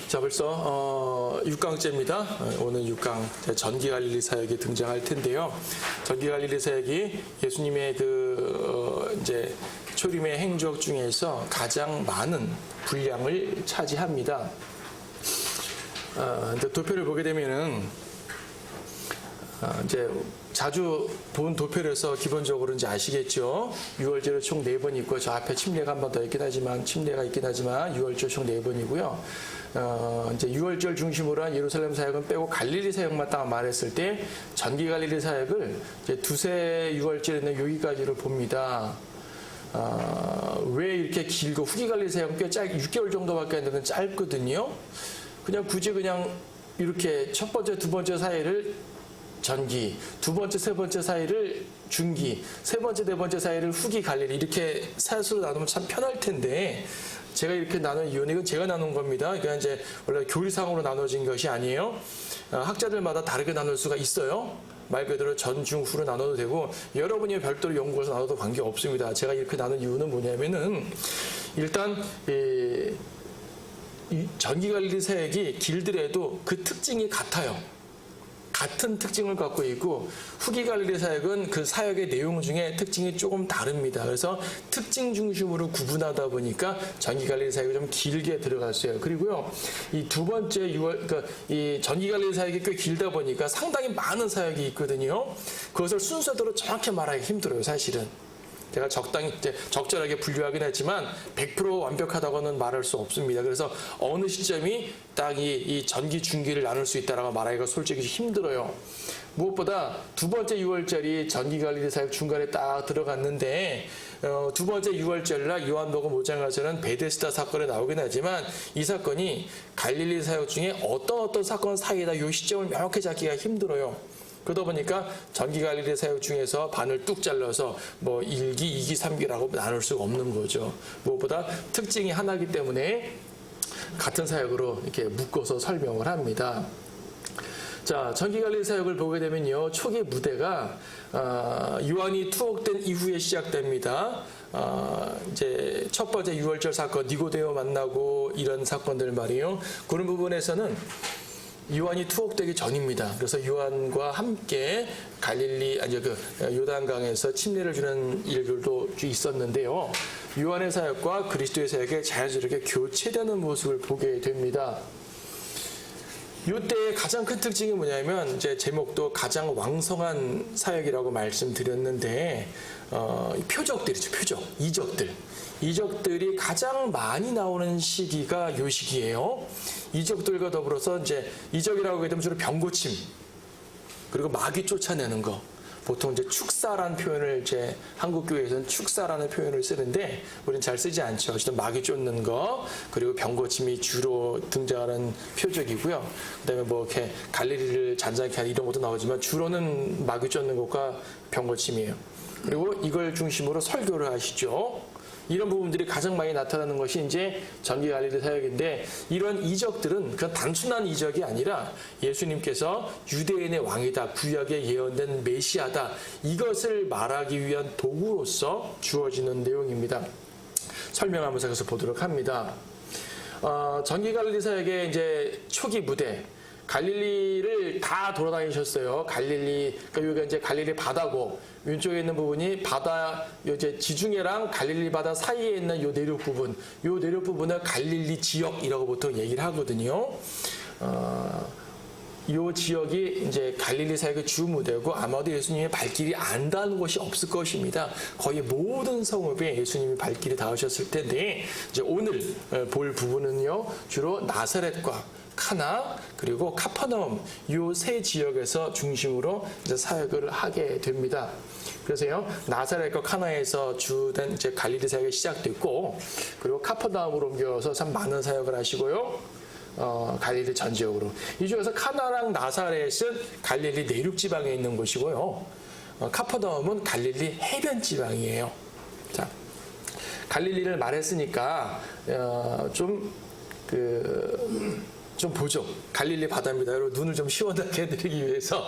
자, 벌써 6강째입니다. 오늘 6강 전기 갈릴리 사역이 등장할 텐데요. 전기 갈릴리 사역이 예수님의 이제 초림의 행적 중에서 가장 많은 분량을 차지합니다. 근데 도표를 보게 되면은 이제 자주 본 도표에서 기본적으로 이제 아시겠죠. 유월절은 총 4번 있고 저 앞에 침례가 한 번 더 있긴 하지만 유월절 총 4번이고요. 이제 유월절 중심으로 한 예루살렘 사역은 빼고 갈릴리 사역만 딱 말했을 때 전기 갈릴리 사역을 이제 두세 유월절에는 여기까지를 봅니다. 왜 이렇게 길고 후기 갈릴리 사역은 꽤 6개월 정도밖에 안 되는 짧거든요. 굳이 이렇게 첫 번째, 두 번째 사이를 전기, 두 번째, 세 번째 사이를 중기, 세 번째, 네 번째 사이를 후기 갈릴리 이렇게 사수로 나누면 참 편할 텐데 제가 이렇게 나눈 이유는 이건 제가 나눈 겁니다. 그러니까 이제 원래 교리상으로 나눠진 것이 아니에요. 학자들마다 다르게 나눌 수가 있어요. 말 그대로 전, 중, 후로 나눠도 되고 여러분이 별도로 연구해서 나눠도 관계 없습니다. 제가 이렇게 나눈 이유는 뭐냐면은 일단 이 전기 갈릴리 사역이 길더라도 그 특징이 같아요. 같은 특징을 갖고 있고 후기 갈릴리 사역은 그 사역의 내용 중에 특징이 조금 다릅니다. 그래서 특징 중심으로 구분하다 보니까 전기 갈릴리 사역이 좀 길게 들어갔어요. 그리고요, 이 두 번째 이 전기 갈릴리 사역이 꽤 길다 보니까 상당히 많은 사역이 있거든요. 그것을 순서대로 정확히 말하기 힘들어요, 사실은. 제가 적절하게 분류하긴 했지만 100% 완벽하다고는 말할 수 없습니다. 그래서 어느 시점이 딱 이 전기 중기를 나눌 수 있다라고 말하기가 솔직히 힘들어요. 무엇보다 두 번째 6월절이 전기 갈릴리 사역 중간에 딱 들어갔는데 두 번째 6월절날 요한복음 5장에서는 베데스다 사건이 나오긴 하지만 이 사건이 갈릴리 사역 중에 어떤 사건 사이에다 이 시점을 명확히 잡기가 힘들어요. 그러다 보니까 전기 갈릴리 사역 중에서 반을 뚝 잘라서 1기, 2기, 3기라고 나눌 수가 없는 거죠. 무엇보다 특징이 하나이기 때문에 같은 사역으로 이렇게 묶어서 설명을 합니다. 자, 전기 갈릴리 사역을 보게 되면요, 초기 무대가 요한이 투옥된 이후에 시작됩니다. 이제 첫 번째 유월절 사건, 니고데오 만나고 이런 사건들 말이에요. 그런 부분에서는 요한이 투옥되기 전입니다. 그래서 요한과 함께 요단강에서 침례를 주는 일들도 있었는데요. 요한의 사역과 그리스도의 사역에 자연스럽게 교체되는 모습을 보게 됩니다. 이때 가장 큰 특징이 뭐냐면 이제 제목도 가장 왕성한 사역이라고 말씀드렸는데 표적들이죠. 이적들이 가장 많이 나오는 시기가 요 시기예요. 이적들과 더불어서 이제 이적이라고 하게 되면 주로 병고침 그리고 마귀 쫓아내는 거. 보통 이제 축사라는 표현을 한국 교회에서는 축사라는 표현을 쓰는데 우리는 잘 쓰지 않죠. 어쨌든 마귀 쫓는 거 그리고 병고침이 주로 등장하는 표적이고요. 그다음에 이렇게 갈릴리를 잔잔케 하는 이런 것도 나오지만 주로는 마귀 쫓는 것과 병고침이에요. 그리고 이걸 중심으로 설교를 하시죠. 이런 부분들이 가장 많이 나타나는 것이 이제 전기 갈릴리 사역인데 이런 이적들은 그냥 단순한 이적이 아니라 예수님께서 유대인의 왕이다, 구약에 예언된 메시아다 이것을 말하기 위한 도구로서 주어지는 내용입니다. 설명하면서 계속 보도록 합니다. 전기 갈릴리 사역의 이제 초기 무대. 갈릴리를 다 돌아다니셨어요. 그러니까 여기가 이제 갈릴리 바다고 왼쪽에 있는 부분이 바다 이제 지중해랑 갈릴리 바다 사이에 있는 요 내륙 부분을 갈릴리 지역이라고 보통 얘기를 하거든요. 이 지역이 이제 갈릴리 사역의 주 무대고 아마도 예수님의 발길이 안 닿는 곳이 없을 것입니다. 거의 모든 성읍에 예수님이 발길이 닿으셨을 텐데 이제 오늘 볼 부분은요 주로 나사렛과 카나 그리고 카퍼나움 이 세 지역에서 중심으로 이제 사역을 하게 됩니다. 그래서요 나사렛과 카나에서 주된 이제 갈릴리 사역이 시작됐고 그리고 카퍼나움으로 옮겨서 참 많은 사역을 하시고요. 갈릴리 전 지역으로 이 중에서 카나랑 나사렛은 갈릴리 내륙 지방에 있는 곳이고요. 카퍼나움은 갈릴리 해변 지방이에요. 자, 갈릴리를 말했으니까 좀 보죠. 갈릴리 바다입니다. 여러분 눈을 좀 시원하게 해드리기 위해서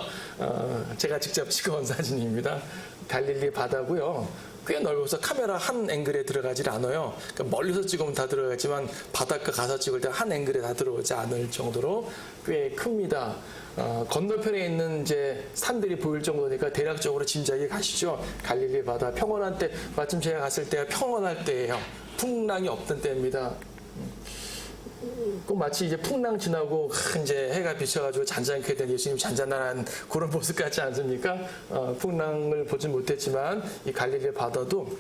제가 직접 찍어온 사진입니다. 갈릴리 바다고요. 꽤 넓어서 카메라 한 앵글에 들어가질 않아요. 그러니까 멀리서 찍으면 다 들어가지만 바닷가 가서 찍을 때 한 앵글에 다 들어오지 않을 정도로 꽤 큽니다. 건너편에 있는 이제 산들이 보일 정도니까 대략적으로 짐작이 가시죠. 갈릴리 바다 평온한 때, 마침 제가 갔을 때가 평온할 때예요. 풍랑이 없던 때입니다. 꼭 마치 이제 풍랑 지나고 이제 해가 비쳐가지고 잔잔하게 된 예수님 잔잔한 그런 모습 같지 않습니까? 풍랑을 보진 못했지만 이 갈릴리 바다도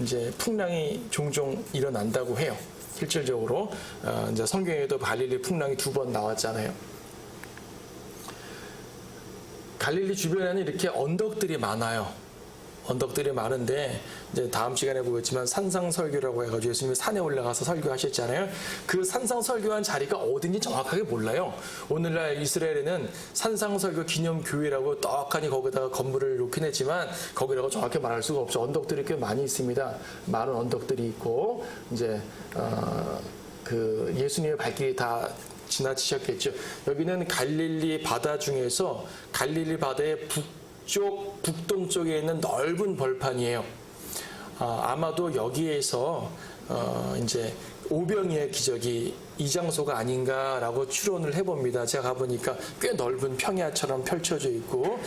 이제 풍랑이 종종 일어난다고 해요. 실질적으로 이제 성경에도 갈릴리 풍랑이 2번 나왔잖아요. 갈릴리 주변에는 이렇게 언덕들이 많아요. 언덕들이 많은데 이제 다음 시간에 보겠지만 산상설교라고 해가지고 예수님이 산에 올라가서 설교하셨잖아요. 그 산상설교한 자리가 어딘지 정확하게 몰라요. 오늘날 이스라엘에는 산상설교 기념교회라고 떡하니 거기다가 건물을 놓긴 했지만 거기라고 정확히 말할 수가 없죠. 언덕들이 꽤 많이 있습니다. 많은 언덕들이 있고 이제 그 예수님의 발길이 다 지나치셨겠죠. 여기는 갈릴리 바다 중에서 갈릴리 바다의 북동쪽에 있는 넓은 벌판이에요. 아마도 여기에서 이제 오병이의 기적이 이 장소가 아닌가라고 추론을 해봅니다. 제가 가보니까 꽤 넓은 평야처럼 펼쳐져 있고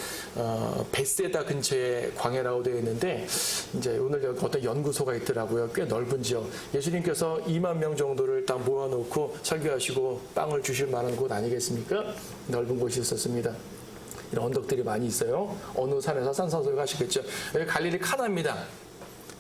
벳세다 근처에 광야라고 되어 있는데 이제 오늘 여기 어떤 연구소가 있더라고요. 꽤 넓은 지역. 예수님께서 2만 명 정도를 딱 모아놓고 설교하시고 빵을 주실 만한 곳 아니겠습니까? 넓은 곳이 있었습니다. 이런 언덕들이 많이 있어요. 어느 산에서 산상설교 하시겠죠. 여기 갈릴리 카나입니다.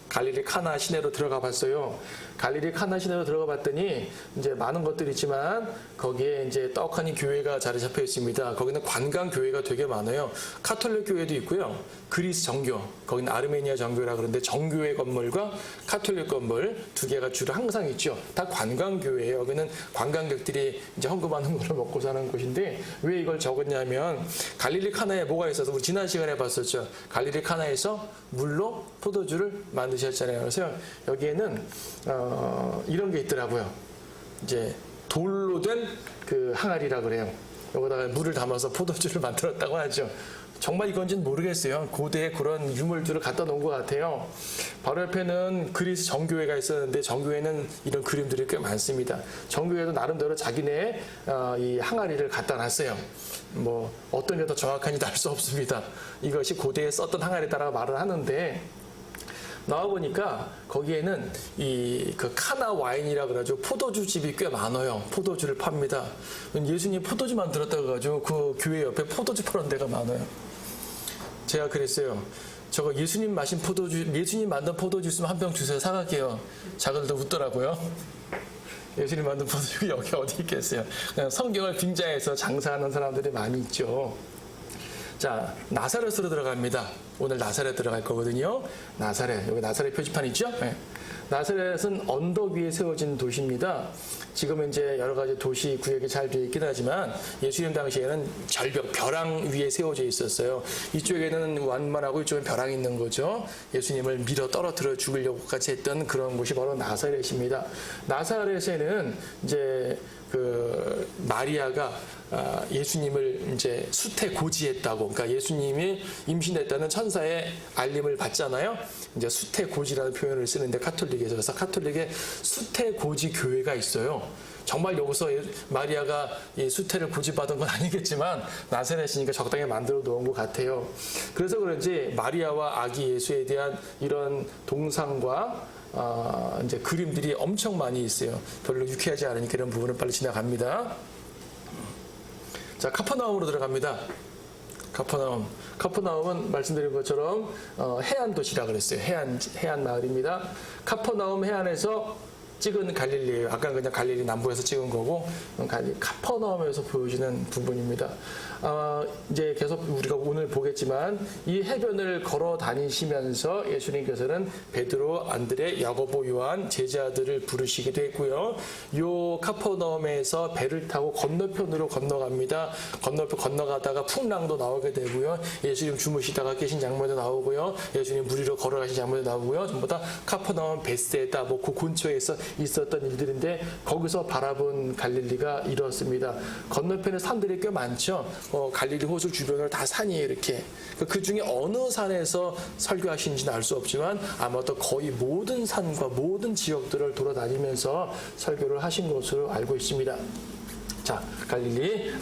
갈릴리 카나 시내로 들어가 봤어요. 갈릴리 카나 시내로 들어가 봤더니 이제 많은 것들이 있지만 거기에 이제 떡하니 교회가 자리 잡혀 있습니다. 거기는 관광 교회가 되게 많아요. 카톨릭 교회도 있고요. 그리스 정교, 거기는 아르메니아 정교라 그러는데 정교회 건물과 카톨릭 건물 2개가 주로 항상 있죠. 다 관광 교회예요. 여기는 관광객들이 이제 헌금하는 걸 먹고 사는 곳인데 왜 이걸 적었냐면 갈릴리 카나에 뭐가 있어서 우리 지난 시간에 봤었죠. 갈릴리 카나에서 물로 포도주를 만드셨잖아요. 그래서 여기에는 이런 게 있더라고요. 이제 돌로 된 그 항아리라 그래요. 여기다가 물을 담아서 포도주를 만들었다고 하죠. 정말 이건지는 모르겠어요. 고대에 그런 유물들을 갖다 놓은 것 같아요. 바로 옆에는 그리스 정교회가 있었는데 정교회는 이런 그림들이 꽤 많습니다. 정교회도 나름대로 자기네 이 항아리를 갖다 놨어요. 뭐 어떤 게 더 정확한지 알 수 없습니다. 이것이 고대에 썼던 항아리다라고 말을 하는데 나와보니까 거기에는 그 카나 와인이라 그러죠. 포도주 집이 꽤 많아요. 포도주를 팝니다. 예수님 포도주 만들었다고 해가지고 그 교회 옆에 포도주 파는 데가 많아요. 제가 그랬어요. 저거 예수님 마신 포도주, 예수님 만든 포도주 있으면 한 병 주세요. 사갈게요. 자기들도 웃더라고요. 예수님 만든 포도주 여기 어디 있겠어요. 그냥 성경을 빙자해서 장사하는 사람들이 많이 있죠. 자, 나사렛으로 들어갑니다. 오늘 나사렛 들어갈 거거든요. 나사렛, 여기 나사렛 표지판 있죠? 네. 나사렛은 언덕 위에 세워진 도시입니다. 지금은 이제 여러 가지 도시 구역이 잘 되어 있긴 하지만 예수님 당시에는 절벽, 벼랑 위에 세워져 있었어요. 이쪽에는 완만하고 이쪽엔 벼랑이 있는 거죠. 예수님을 밀어 떨어뜨려 죽이려고까지 했던 그런 곳이 바로 나사렛입니다. 나사렛에는 이제 그 마리아가 예수님을 이제 수태 고지했다고, 그러니까 예수님이 임신했다는 천사의 알림을 받잖아요. 이제 수태 고지라는 표현을 쓰는데 카톨릭에서, 그래서 카톨릭에 수태 고지 교회가 있어요. 정말 여기서 마리아가 이 수태를 고지받은 건 아니겠지만 나사렛이니까 적당히 만들어 놓은 것 같아요. 그래서 그런지 마리아와 아기 예수에 대한 이런 동상과 이제 그림들이 엄청 많이 있어요. 별로 유쾌하지 않으니까 이런 부분은 빨리 지나갑니다. 자, 카퍼나움으로 들어갑니다. 카퍼나움은 말씀드린 것처럼 해안 도시라 그랬어요. 해안 마을입니다. 카퍼나움 해안에서 찍은 갈릴리예요. 아까 그냥 갈릴리 남부에서 찍은 거고 카퍼나움에서 보여주는 부분입니다. 이제 계속 우리가 오늘 보겠지만 이 해변을 걸어 다니시면서 예수님께서는 베드로, 안드레, 야고보, 요한 제자들을 부르시기도 했고요. 요 카퍼나움에서 배를 타고 건너편으로 건너갑니다. 건너가다가 풍랑도 나오게 되고요. 예수님 주무시다가 깨신 장면도 나오고요. 예수님 물 위로 걸어가신 장면도 나오고요. 전부 다 카퍼나움, 벳세다 그 근처에서 있었던 일들인데 거기서 바라본 갈릴리가 이렇습니다. 건너편에 산들이 꽤 많죠. 갈릴리 호수 주변을 다 산이에요. 이렇게. 그 중에 어느 산에서 설교하시는지는 알 수 없지만 아마도 거의 모든 산과 모든 지역들을 돌아다니면서 설교를 하신 것으로 알고 있습니다. 자, 갈릴리,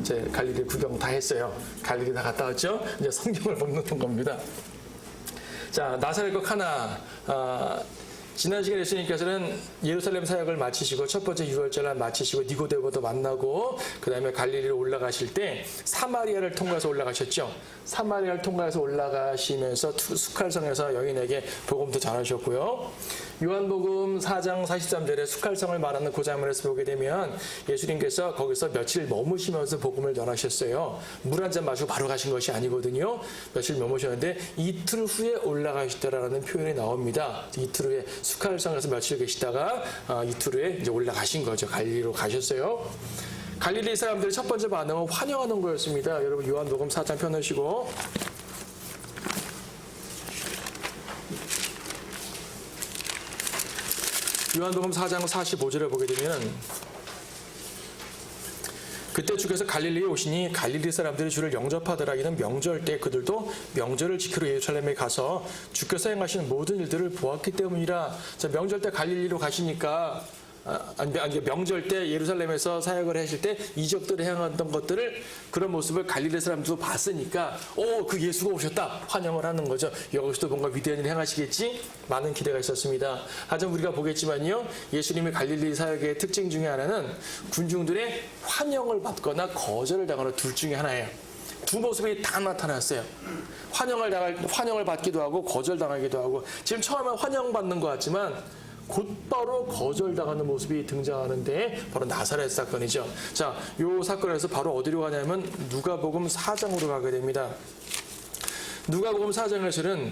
이제 갈릴리 구경 다 했어요. 갈릴리 다 갔다 왔죠? 이제 성경을 보는 겁니다. 자, 나사렛과 카나. 지난 시간에 예수님께서는 예루살렘 사역을 마치시고 첫 번째 유월절을 마치시고 니고데모도 만나고 그 다음에 갈릴리로 올라가실 때 사마리아를 통과해서 올라가셨죠. 사마리아를 통과해서 올라가시면서 수칼성에서 여인에게 복음도 전하셨고요. 요한복음 4장 43절에 수칼성을 말하는 그 장면에서 보게 되면 예수님께서 거기서 며칠 머무시면서 복음을 전하셨어요. 물 한 잔 마시고 바로 가신 것이 아니거든요. 며칠 머무셨는데 이틀 후에 올라가시더라라는 표현이 나옵니다. 이틀 후에 수칼성에서 며칠 계시다가 이틀 후에 이제 올라가신 거죠. 갈릴리로 가셨어요. 갈릴리 사람들의 첫 번째 반응은 환영하는 거였습니다. 여러분 요한복음 4장 펴놓으시고 요한복음 4장 45절을 보게 되면 그때 주께서 갈릴리에 오시니 갈릴리 사람들이 주를 영접하더라. 이는 명절 때 그들도 명절을 지키러 예루살렘에 가서 주께서 행하신 모든 일들을 보았기 때문이라. 자, 명절 때 갈릴리로 가시니까 명절 때 예루살렘에서 사역을 하실 때 이적들을 행하던 것들을 그런 모습을 갈릴리 사람들도 봤으니까 그 예수가 오셨다 환영을 하는 거죠. 여기서도 뭔가 위대한 일을 행하시겠지 많은 기대가 있었습니다. 하지만 우리가 보겠지만요, 예수님의 갈릴리 사역의 특징 중에 하나는 군중들의 환영을 받거나 거절을 당하는 둘 중에 하나예요. 두 모습이 다 나타났어요. 환영을 받기도 하고 거절당하기도 하고. 지금 처음에 환영받는 것 같지만 곧바로 거절당하는 모습이 등장하는데 바로 나사렛 사건이죠. 자, 이 사건에서 바로 어디로 가냐면 누가복음 4장으로 가게 됩니다. 누가복음 4장에서는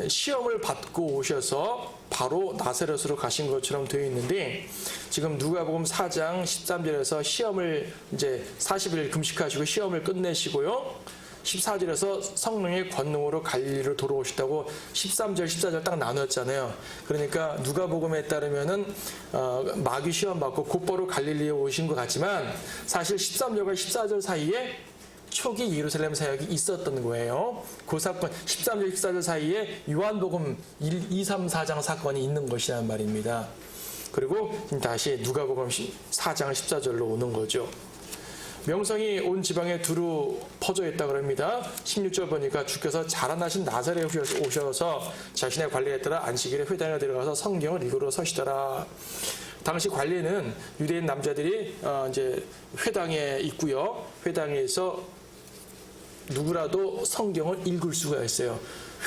시험을 받고 오셔서 바로 나사렛으로 가신 것처럼 되어 있는데 지금 누가복음 4장 13절에서 시험을 이제 40일 금식하시고 시험을 끝내시고요. 14절에서 성령의 권능으로 갈릴리로 돌아오시다고 13절, 14절 딱 나눴잖아요. 그러니까 누가복음에 따르면은 마귀 시험 받고 곧바로 갈릴리에 오신 것 같지만 사실 13절과 14절 사이에 초기 예루살렘 사역이 있었던 거예요. 그 사건 13절, 14절 사이에 요한복음 2, 3, 4장 사건이 있는 것이란 말입니다. 그리고 다시 누가복음 4장 14절로 오는 거죠. 명성이 온 지방에 두루 퍼져 있다 그럽니다. 16절 보니까 주께서 자라나신 나사렛에 오셔서 자신의 관리에 따라 안식일에 회당에 들어가서 성경을 읽으러 서시더라. 당시 관리는 유대인 남자들이 이제 회당에 있고요. 회당에서 누구라도 성경을 읽을 수가 있어요.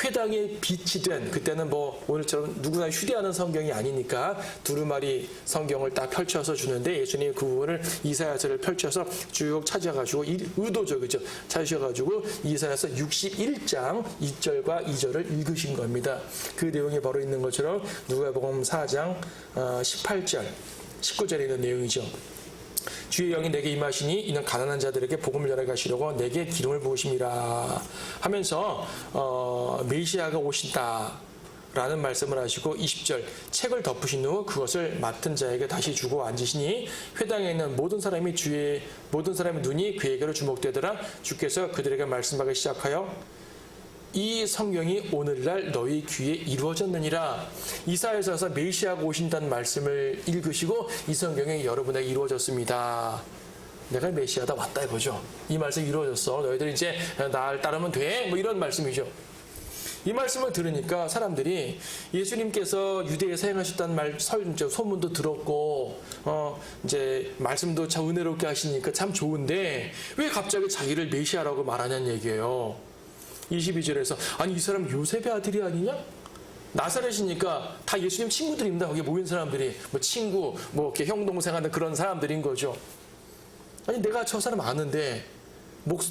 회당에 빛이 된, 그때는 뭐 오늘처럼 누구나 휴대하는 성경이 아니니까 두루마리 성경을 딱 펼쳐서 주는데 예수님이 그 부분을 이사야서를 펼쳐서 쭉 찾아가지고 의도적이죠. 찾으셔가지고 이사야서 61장 1절과 2절을 읽으신 겁니다. 그 내용이 바로 있는 것처럼 누가복음 4장 18절 19절에 있는 내용이죠. 주의 영이 내게 임하시니 이는 가난한 자들에게 복음을 전해 가시려고 내게 기름을 부으심이라 하면서 메시아가 오신다 라는 말씀을 하시고 20절 책을 덮으신 후 그것을 맡은 자에게 다시 주고 앉으시니 회당에 있는 모든 사람의 눈이 그에게로 주목되더라. 주께서 그들에게 말씀하기 시작하여 이 성경이 오늘날 너희 귀에 이루어졌느니라. 이사야서에서 메시아가 오신다는 말씀을 읽으시고 이 성경이 여러분에게 이루어졌습니다. 내가 메시아다 왔다 이거죠. 이 말씀이 이루어졌어. 너희들 이제 나를 따르면 돼. 뭐 이런 말씀이죠. 이 말씀을 들으니까 사람들이 예수님께서 유대에 사용하셨다는 소문도 들었고, 이제 말씀도 참 은혜롭게 하시니까 참 좋은데 왜 갑자기 자기를 메시아라고 말하냐는 얘기예요. 22절에서 아니 이 사람 요셉의 아들이 아니냐? 나사렛이니까 다 예수님 친구들입니다. 거기 모인 사람들이 뭐 친구, 뭐 이렇게 형 동생하는 그런 사람들인 거죠. 아니 내가 저 사람 아는데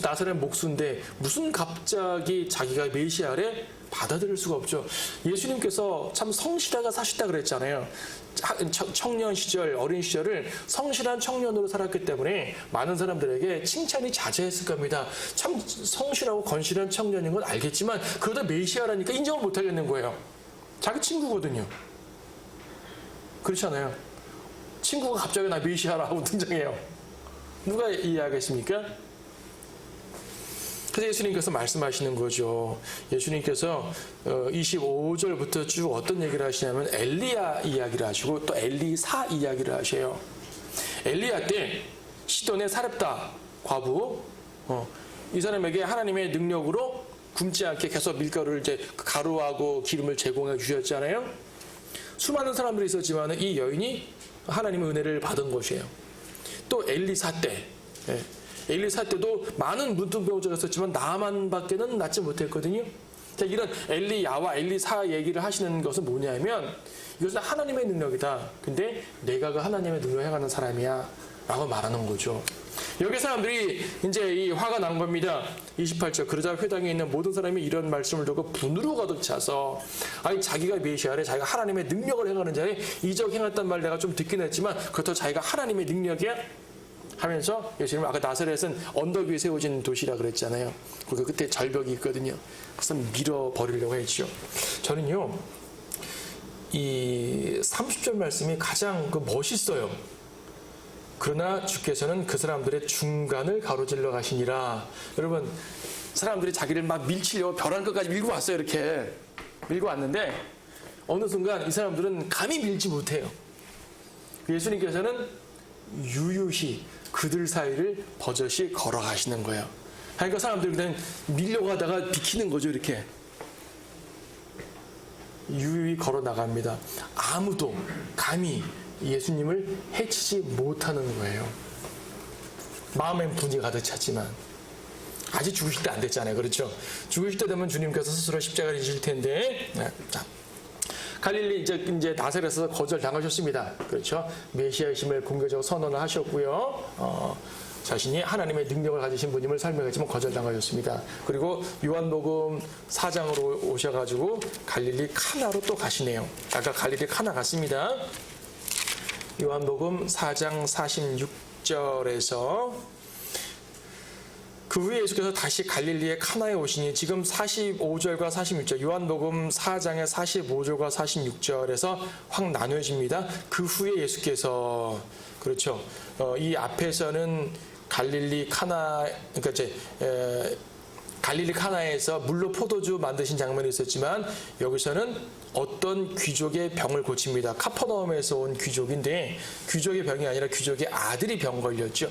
나사렛 목수인데 무슨 갑자기 자기가 메시아래? 받아들일 수가 없죠. 예수님께서 참 성실하게 사셨다 그랬잖아요. 청년 시절, 어린 시절을 성실한 청년으로 살았기 때문에 많은 사람들에게 칭찬이 자자했을 겁니다. 참 성실하고 건실한 청년인 건 알겠지만 그러다 메시아라니까 인정을 못 하겠는 거예요. 자기 친구거든요. 그렇잖아요. 친구가 갑자기 나 메시아라고 등장해요. 누가 이해하겠습니까? 그래서 예수님께서 말씀하시는 거죠. 예수님께서 25절부터 쭉 어떤 얘기를 하시냐면 엘리야 이야기를 하시고 또 엘리사 이야기를 하셔요. 엘리야 때 시돈의 사렙다 과부, 이 사람에게 하나님의 능력으로 굶지 않게 계속 밀가루를 이제 가루하고 기름을 제공해 주셨잖아요. 수많은 사람들이 있었지만 이 여인이 하나님의 은혜를 받은 것이에요. 또 엘리사 때, 엘리사 때도 많은 문둥병자가 있었지만 나만밖에는 낫지 못했거든요. 자, 이런 엘리야와 엘리사 얘기를 하시는 것은 뭐냐면 이것은 하나님의 능력이다. 근데 내가 그 하나님의 능력을 행하는 사람이야 라고 말하는 거죠. 여기 사람들이 이제 이 화가 난 겁니다. 28절 그러자 회당에 있는 모든 사람이 이런 말씀을 듣고 분으로 가득 차서 아니 자기가 메시아래 자기가 하나님의 능력을 행하는 자에 이적 행했단 말 내가 좀 듣긴 했지만 그렇다고 자기가 하나님의 능력이야? 하면서 예수님 아까 나사렛은 언덕 위에 세워진 도시라 그랬잖아요. 그 끝에 절벽이 있거든요. 그래서 밀어버리려고 했죠. 저는요 이 30절 말씀이 가장 멋있어요. 그러나 주께서는 그 사람들의 중간을 가로질러 가시니라. 여러분 사람들이 자기를 막 밀치려고 벼랑 끝까지 밀고 왔어요. 이렇게 밀고 왔는데 어느 순간 이 사람들은 감히 밀지 못해요. 예수님께서는 유유히 그들 사이를 버젓이 걸어가시는 거예요. 그러니까 사람들이 그냥 밀려고 하다가 비키는 거죠. 이렇게 유유히 걸어 나갑니다. 아무도 감히 예수님을 해치지 못하는 거예요. 마음엔 분이 가득 찼지만 아직 죽으실 때 안 됐잖아요. 그렇죠? 죽으실 때 되면 주님께서 스스로 십자가를 지실 텐데 자, 갈릴리 이제 나사렛에서 거절당하셨습니다. 그렇죠? 메시아이심을 공개적으로 선언을 하셨고요. 자신이 하나님의 능력을 가지신 분임을 설명했지만 거절당하셨습니다. 그리고 요한복음 4장으로 오셔가지고 갈릴리 카나로 또 가시네요. 아까 갈릴리 카나 갔습니다. 요한복음 4장 46절에서 그 후에 예수께서 다시 갈릴리의 카나에 오시니 지금 45절과 46절 요한복음 4장의 45절과 46절에서 확 나뉘어집니다. 그 후에 예수께서 그렇죠. 이 앞에서는 갈릴리 카나 그러니까 이제 갈릴리 카나에서 물로 포도주 만드신 장면이 있었지만 여기서는 어떤 귀족의 병을 고칩니다. 카퍼나움에서 온 귀족인데 귀족의 병이 아니라 귀족의 아들이 병 걸렸죠.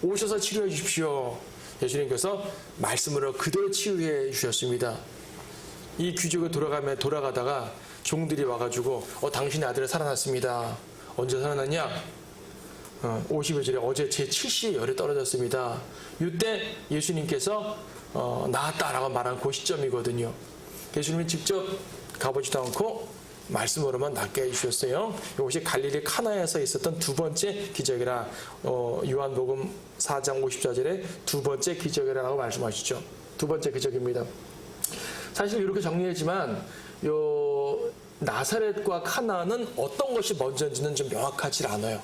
오셔서 치료해 주십시오. 예수님께서 말씀으로 그대로 치유해 주셨습니다. 이 귀족이 돌아가다가 종들이 와가지고 당신의 아들이 살아났습니다. 언제 살아났냐? 50여절에 어제 제 7시에 열이 떨어졌습니다. 이때 예수님께서 나았다라고 말한 그 시점이거든요. 예수님이 직접 가보지도 않고 말씀으로만 낫게 해주셨어요. 이것이 갈릴리 카나에서 있었던 두 번째 기적이라 요한복음 4장 54절에 두 번째 기적이라고 말씀하시죠. 두 번째 기적입니다. 사실 이렇게 정리했지만 나사렛과 카나는 어떤 것이 먼저인지는 좀 명확하지 않아요.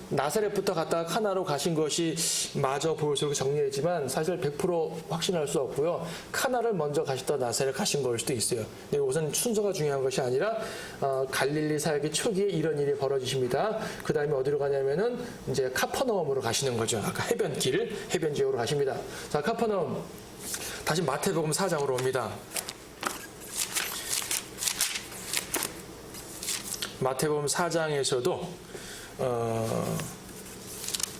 나사렛부터 갔다가 카나로 가신 것이 마저 보여서 정리했지만 사실 100% 확신할 수 없고요. 카나를 먼저 가시다 나사렛 가신 걸 수도 있어요. 근데 우선 순서가 중요한 것이 아니라 갈릴리 사역의 초기에 이런 일이 벌어지십니다. 그 다음에 어디로 가냐면은 이제 카퍼나움으로 가시는 거죠. 아까 해변 지역으로 가십니다. 자, 카퍼나움 다시 마태복음 4장으로 옵니다. 마태복음 4장에서도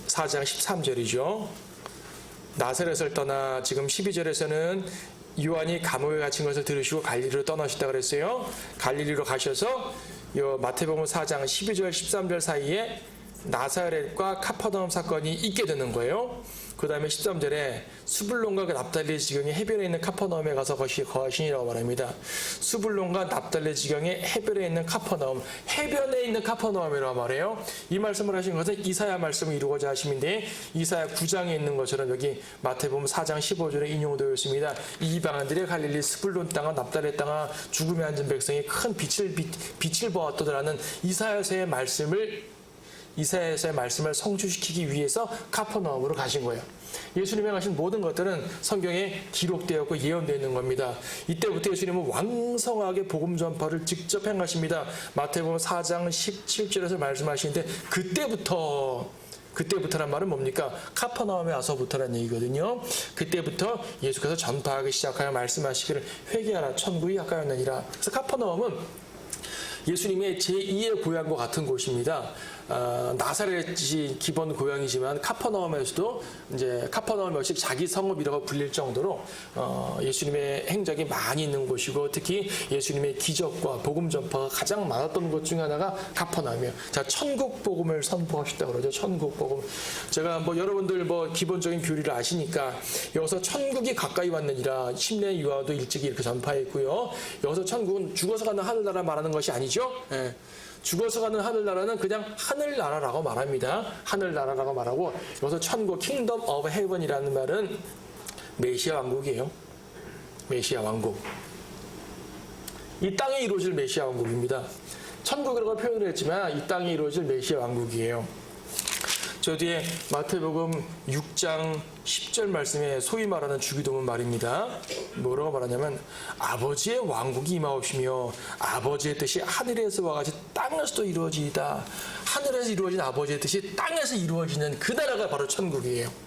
4장 13절이죠. 나사렛을 떠나 지금 12절에서는 요한이 감옥에 갇힌 것을 들으시고 갈릴리로 떠나셨다 그랬어요. 갈릴리로 가셔서 마태복음 4장 12절 13절 사이에 나사렛과 카퍼나움 사건이 있게 되는 거예요. 그 다음에 13절에 수불론과 납달리 지경의 해변에 있는 카퍼나움에 가서 거하시니라고 말합니다. 수불론과 납달리 지경의 해변에 있는 카퍼나움, 해변에 있는 카퍼나움이라고 말해요. 이 말씀을 하신 것은 이사야 말씀을 이루고자 하심인데 이사야 9장에 있는 것처럼 여기 마태복음 4장 15절에 인용되어 있습니다. 이방인들의 갈릴리 수불론 땅과 납달리 땅과 죽음에 앉은 백성이 큰 빛을 보았도다라는 이사야서의 말씀을 성취시키기 위해서 카퍼나움으로 가신 거예요. 예수님이 하신 모든 것들은 성경에 기록되었고 예언되어 있는 겁니다. 이때부터 예수님은 왕성하게 복음 전파를 직접 행하십니다. 마태복음 4장 17절에서 말씀하시는데 그때부터란 말은 뭡니까? 카퍼나움에 와서부터란 얘기거든요. 그때부터 예수께서 전파하기 시작하여 말씀하시기를 회개하라 천국이 가까이었느니라. 그래서 카퍼나움은 예수님의 제2의 고향과 같은 곳입니다. 나사렛이 기본 고향이지만 카퍼나움에서도 이제 카퍼나움 역시 자기 성읍이라고 불릴 정도로 예수님의 행적이 많이 있는 곳이고 특히 예수님의 기적과 복음 전파가 가장 많았던 곳 중에 하나가 카퍼나움이에요. 자, 천국 복음을 선포하셨다고 그러죠. 천국 복음. 제가 여러분들 기본적인 교리를 아시니까 여기서 천국이 가까이 왔느니라 침례 요한도 일찍이 이렇게 전파했고요. 여기서 천국은 죽어서 가는 하늘나라 말하는 것이 아니죠. 예. 죽어서 가는 하늘나라는 그냥 하늘나라라고 말합니다. 하늘나라라고 말하고 여기서 천국, 킹덤 오브 헤븐이라는 말은 메시아 왕국이에요. 메시아 왕국. 이 땅에 이루어질 메시아 왕국입니다. 천국이라고 표현을 했지만 이 땅에 이루어질 메시아 왕국이에요. 저 뒤에 마태복음 6장 10절 말씀에 소위 말하는 주기도문 말입니다. 뭐라고 말하냐면 아버지의 왕국이 임하옵시며 아버지의 뜻이 하늘에서와 같이 땅에서도 이루어지이다. 하늘에서 이루어진 아버지의 뜻이 땅에서 이루어지는 그 나라가 바로 천국이에요.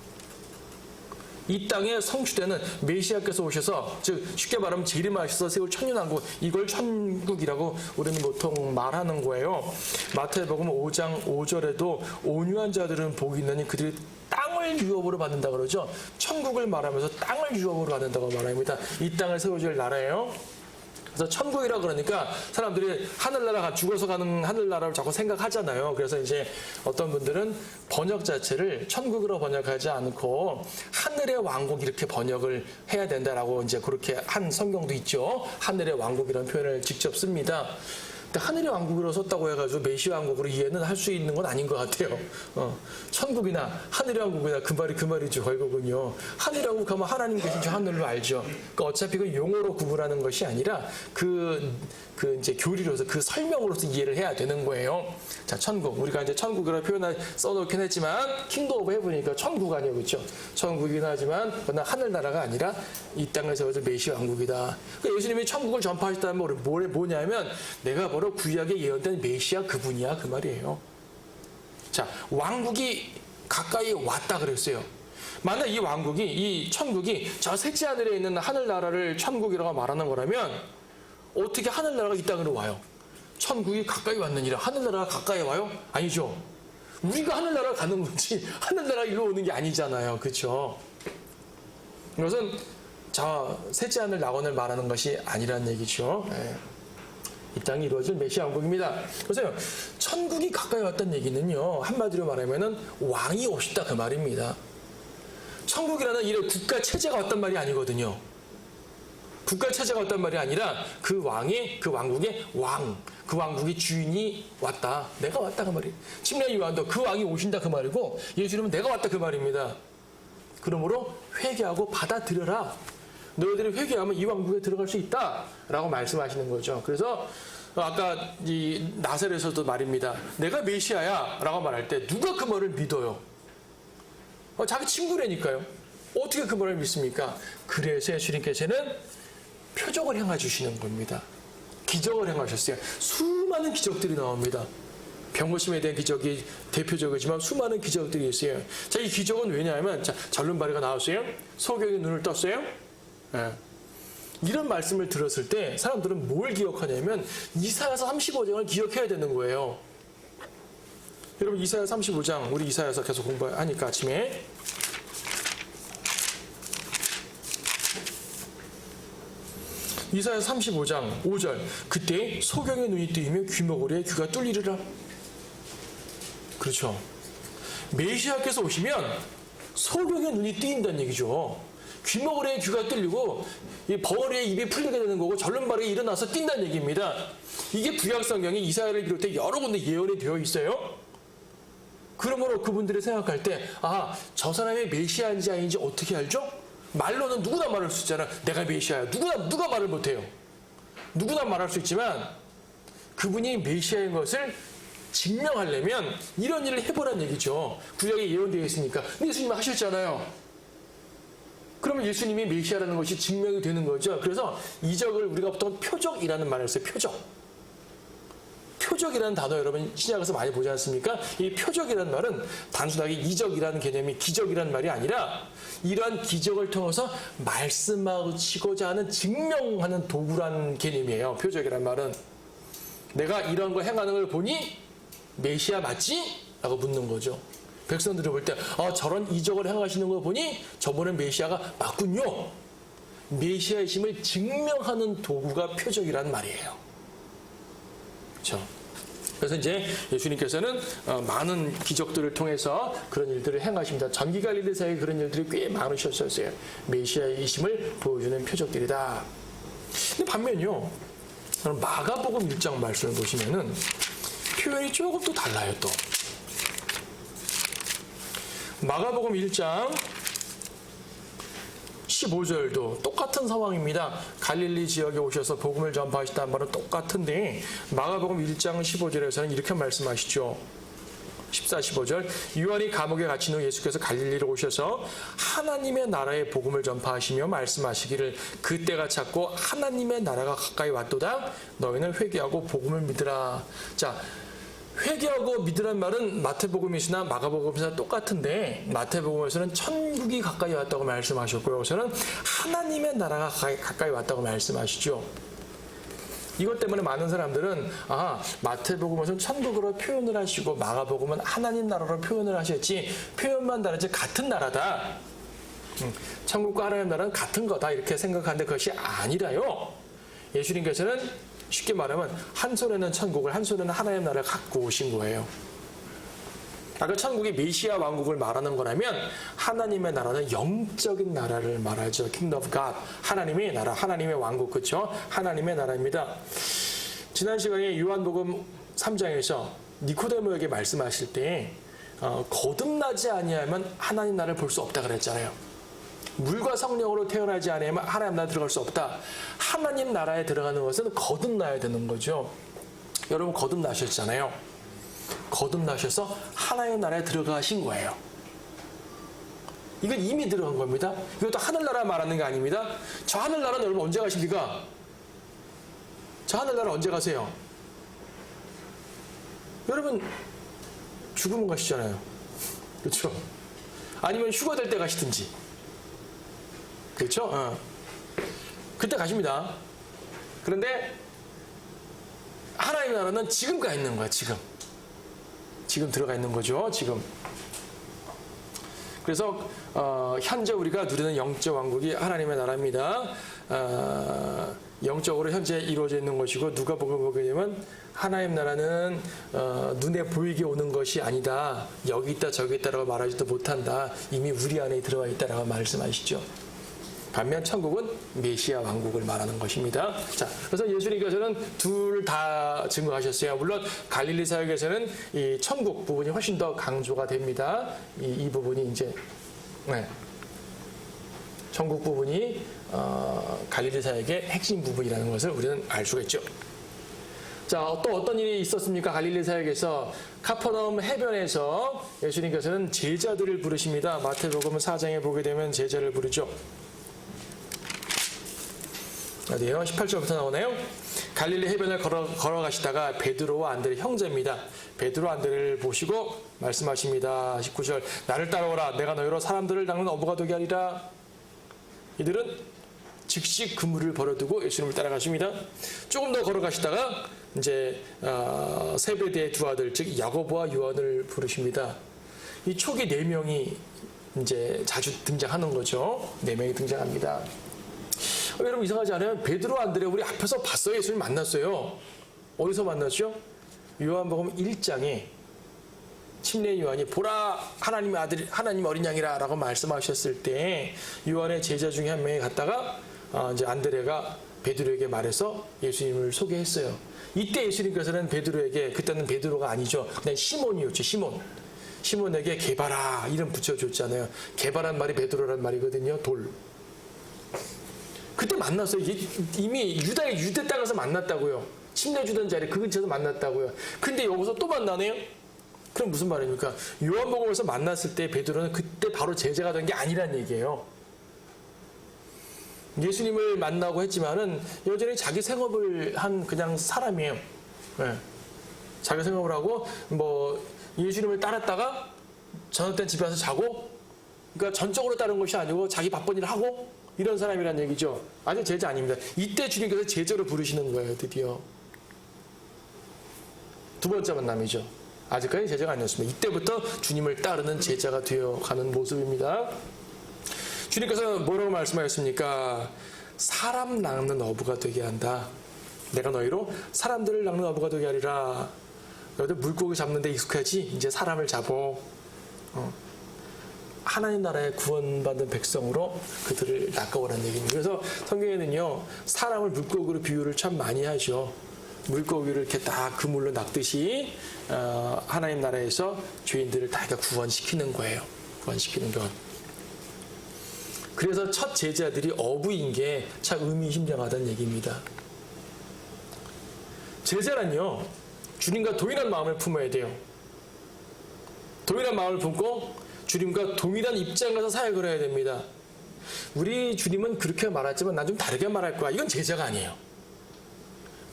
이 땅에 성취되는 메시아께서 오셔서 즉 쉽게 말하면 재림하셔서 세울 천년왕국 이걸 천국이라고 우리는 보통 말하는 거예요. 마태복음 5장 5절에도 온유한 자들은 복이 있느니 그들이 땅을 유업으로 받는다 그러죠. 천국을 말하면서 땅을 유업으로 받는다고 말합니다. 이 땅을 세워줄 나라예요. 그래서 천국이라 그러니까 사람들이 하늘나라 죽어서 가는 하늘나라를 자꾸 생각하잖아요. 그래서 이제 어떤 분들은 번역 자체를 천국으로 번역하지 않고 하늘의 왕국 이렇게 번역을 해야 된다라고 이제 그렇게 한 성경도 있죠. 하늘의 왕국이라는 표현을 직접 씁니다. 근데 하늘의 왕국으로 썼다고 해가지고 메시아 왕국으로 이해는 할 수 있는 건 아닌 것 같아요. 천국이나 하늘의 왕국이나 그 말이죠. 결국은요. 하늘의 왕국 하면 하나님 계신 줄 하늘로 알죠. 그러니까 어차피 그 용어로 구분하는 것이 아니라 그 이제 교리로서 그 설명으로서 이해를 해야 되는 거예요. 자, 천국. 우리가 이제 천국이라는 표현을 써놓긴 했지만 킹덤 오브 헤븐이니까 천국 아니에요. 그렇죠? 천국이긴 하지만 그러나 하늘나라가 아니라 이 땅에서 메시아 왕국이다. 그러니까 예수님이 천국을 전파하셨다면 뭐냐면 내가 바로 구약에 예언된 메시아 그분이야 그 말이에요. 자, 왕국이 가까이 왔다 그랬어요. 만약 이 왕국이 이 천국이 저 셋째 하늘에 있는 하늘나라를 천국이라고 말하는 거라면 어떻게 하늘나라가 이 땅으로 와요? 천국이 가까이 왔느니라. 하늘나라가 가까이 와요? 아니죠. 우리가 하늘나라 가는 거지 하늘나라 일로 오는 게 아니잖아요. 그렇죠? 이것은 저 셋째 하늘 낙원을 말하는 것이 아니라는 얘기죠. 네. 이 땅이 이루어질 메시아 왕국입니다. 그래서 천국이 가까이 왔다는 얘기는요. 한마디로 말하면은 왕이 오셨다 그 말입니다. 천국이라는 이런 국가 체제가 왔단 말이 아니거든요. 국가 체제가 왔단 말이 아니라 그 왕이 그 왕국의 왕, 그 왕국의 주인이 왔다. 내가 왔다 그 말이에요. 침례 요한도 그 왕이 오신다 그 말이고 예수님은 내가 왔다 그 말입니다. 그러므로 회개하고 받아들여라. 너희들이 회개하면 이 왕국에 들어갈 수 있다라고 말씀하시는 거죠. 그래서 아까 이 나사렛에서도 말입니다. 내가 메시아야라고 말할 때 누가 그 말을 믿어요? 자기 친구라니까요. 어떻게 그 말을 믿습니까? 그래서 예수님께서는 표적을 행해 주시는 겁니다. 기적을 행하셨어요. 수많은 기적들이 나옵니다. 병고침에 대한 기적이 대표적이지만 수많은 기적들이 있어요. 자, 이 기적은 왜냐하면 절름발이가 나왔어요. 소경이 눈을 떴어요. 네. 이런 말씀을 들었을 때 사람들은 뭘 기억하냐면 이사야서 35장을 기억해야 되는 거예요. 여러분 이사야 35장 우리 이사야서 계속 공부하니까 아침에 이사야 35장 5절 그때 소경의 눈이 뜨이며 귀머거리에 귀가 뚫리리라. 그렇죠. 메시아께서 오시면 소경의 눈이 뜨인다는 얘기죠. 귀머거리에 귀가 뚫리고 버리에 입이 풀리게 되는 거고 절름발이 일어나서 뛴다는 얘기입니다. 이게 구약 성경이 이사야를 비롯해 여러 군데 예언이 되어 있어요. 그러므로 그분들이 생각할 때 저 사람이 메시아인지 아닌지 어떻게 알죠? 말로는 누구나 말할 수 있잖아. 내가 메시아야. 누가 말을 못해요. 누구나 말할 수 있지만 그분이 메시아인 것을 증명하려면 이런 일을 해보라는 얘기죠. 구약에 예언되어 있으니까. 근데 예수님은 하셨잖아요. 그러면 예수님이 메시아라는 것이 증명이 되는 거죠. 그래서 이적을 우리가 보통 표적이라는 말을 써요. 표적이라는 단어 여러분 신약에서 많이 보지 않습니까? 이 표적이라는 말은 단순하게 이적이라는 개념이 기적이라는 말이 아니라 이러한 기적을 통해서 말씀하고자 하는 증명하는 도구라는 개념이에요. 표적이라는 말은 내가 이런 거 행하는 걸 보니 메시아 맞지? 라고 묻는 거죠. 백성들이 볼 때 저런 이적을 행하시는 걸 보니 저분은 메시아가 맞군요. 메시아이심을 증명하는 도구가 표적이라는 말이에요. 그렇죠? 그래서 이제 예수님께서는 많은 기적들을 통해서 그런 일들을 행하십니다. 전기 갈릴리사에 그런 일들이 꽤 많으셨었어요. 메시아이심을 보여주는 표적들이다. 근데 반면요, 마가복음 1장 말씀을 보시면은 표현이 조금 또 달라요. 또 마가복음 1장 15절도 똑같은 상황입니다. 갈릴리 지역에 오셔서 복음을 전파하시다는 말은 똑같은데 마가복음 1장 15절에서는 이렇게 말씀하시죠. 14, 15절 요한이 감옥에 갇힌 후 예수께서 갈릴리로 오셔서 하나님의 나라의 복음을 전파하시며 말씀하시기를 그때가 찼고 하나님의 나라가 가까이 왔도다. 너희는 회개하고 복음을 믿으라. 자, 회개하고 믿으란 말은 마태복음이나 마가복음이나 똑같은데 마태복음에서는 천국이 가까이 왔다고 말씀하셨고요. 여기서는 하나님의 나라가 가까이 왔다고 말씀하시죠. 이것 때문에 많은 사람들은 마태복음에서는 천국으로 표현을 하시고 마가복음은 하나님 나라로 표현을 하셨지 표현만 다르지 같은 나라다. 천국과 하나님 나라는 같은 거다 이렇게 생각하는데 그것이 아니라요. 예수님께서는 쉽게 말하면 한 손에는 천국을 한 손에는 하나님 나라를 갖고 오신 거예요. 아까 천국이 메시아 왕국을 말하는 거라면 하나님의 나라는 영적인 나라를 말하죠. Kingdom of God. 하나님의 나라, 하나님의 왕국, 그렇죠? 하나님의 나라입니다. 지난 시간에 요한복음 3장에서 니코데모에게 말씀하실 때 거듭나지 아니하면 하나님 나라를 볼 수 없다 그랬잖아요. 물과 성령으로 태어나지 않으면 하나님 나라에 들어갈 수 없다. 하나님 나라에 들어가는 것은 거듭나야 되는 거죠. 여러분 거듭나셨잖아요. 거듭나셔서 하나님 나라에 들어가신 거예요. 이건 이미 들어간 겁니다. 이것도 하늘나라 말하는 게 아닙니다. 저 하늘나라는 여러분 언제 가십니까? 저 하늘나라 언제 가세요? 여러분 죽으면 가시잖아요. 그렇죠? 아니면 휴가 될 때 가시든지. 그렇죠? 그때 가십니다. 그런데 하나님 나라는 지금 가 있는 거야. 지금 들어가 있는 거죠. 지금. 그래서 현재 우리가 누리는 영적 왕국이 하나님의 나라입니다. 영적으로 현재 이루어져 있는 것이고 누가복음 보게 되면 하나님 나라는 눈에 보이게 오는 것이 아니다. 여기 있다 저기 있다라고 말하지도 못한다. 이미 우리 안에 들어와 있다라고 말씀하시죠. 반면 천국은 메시아 왕국을 말하는 것입니다. 자, 그래서 예수님께서는 둘 다 증거하셨어요. 물론 갈릴리 사역에서는 이 천국 부분이 훨씬 더 강조가 됩니다. 이 부분이 이제 천국 부분이 갈릴리 사역의 핵심 부분이라는 것을 우리는 알 수가 있죠. 자, 또 어떤 일이 있었습니까? 갈릴리 사역에서 카퍼나움 해변에서 예수님께서는 제자들을 부르십니다. 마태복음 4장에 보게 되면 제자를 부르죠. 어디에요? 18절부터 나오네요. 갈릴리 해변을 걸어가시다가 베드로와 안드레 형제입니다. 베드로 안드레를 보시고 말씀하십니다. 19절 나를 따라오라. 내가 너희로 사람들을 낚는 어부가 되게 하리라. 이들은 즉시 그물을 버려두고 예수님을 따라가십니다. 조금 더 걸어가시다가 이제 세베대의 두 아들 즉 야고보와 요한을 부르십니다. 이 초기 4명이 이제 자주 등장하는 거죠. 4명이 등장합니다. 여러분 이상하지 않아요? 베드로 안드레 우리 앞에서 봤어요. 예수님 만났어요. 어디서 만났죠? 요한복음 1장에 침례 요한이 보라 하나님의 아들 하나님 어린 양이라 라고 말씀하셨을 때 요한의 제자 중에 한 명이 갔다가 이제 안드레가 베드로에게 말해서 예수님을 소개했어요. 이때 예수님께서는 베드로에게 그때는 베드로가 아니죠. 그냥 시몬이었죠. 시몬에게 게바라 이름 붙여줬잖아요. 게바란 말이 베드로란 말이거든요. 돌. 그때 만났어요. 이미 유대 땅에서 만났다고요. 침례 주던 자리 그 근처에서 만났다고요. 근데 여기서 또 만나네요. 그럼 무슨 말입니까? 요한복음에서 만났을 때 베드로는 그때 바로 제자가 된 게 아니란 얘기예요. 예수님을 만나고 했지만은 여전히 자기 생업을 한 그냥 사람이에요. 네. 자기 생업을 하고 뭐 예수님을 따랐다가 저녁 때 집에 와서 자고, 그러니까 전적으로 따른 것이 아니고 자기 바쁜 일을 하고 이런 사람이란 얘기죠. 아직 제자 아닙니다. 이때 주님께서 제자로 부르시는 거예요. 드디어 두 번째 만남이죠. 아직까지 제자가 아니었습니다. 이때부터 주님을 따르는 제자가 되어가는 모습입니다. 주님께서 뭐라고 말씀하셨습니까? 사람 낚는 어부가 되게 한다. 내가 너희로 사람들을 낚는 어부가 되게 하리라. 너희들 물고기 잡는 데 익숙하지? 이제 사람을 잡어. 하나님 나라에 구원받은 백성으로 그들을 낚아오라는 얘기입니다. 그래서 성경에는요, 사람을 물고기로 비유를 참 많이 하죠. 물고기를 이렇게 딱 그물로 낚듯이 하나님 나라에서 죄인들을 다 구원시키는 거예요. 구원시키는 것. 그래서 첫 제자들이 어부인 게 참 의미심장하다는 얘기입니다. 제자란요, 주님과 동일한 마음을 품어야 돼요. 동일한 마음을 품고 주님과 동일한 입장에서 사역을 해야 됩니다. 우리 주님은 그렇게 말하지만 난 좀 다르게 말할 거야. 이건 제자가 아니에요.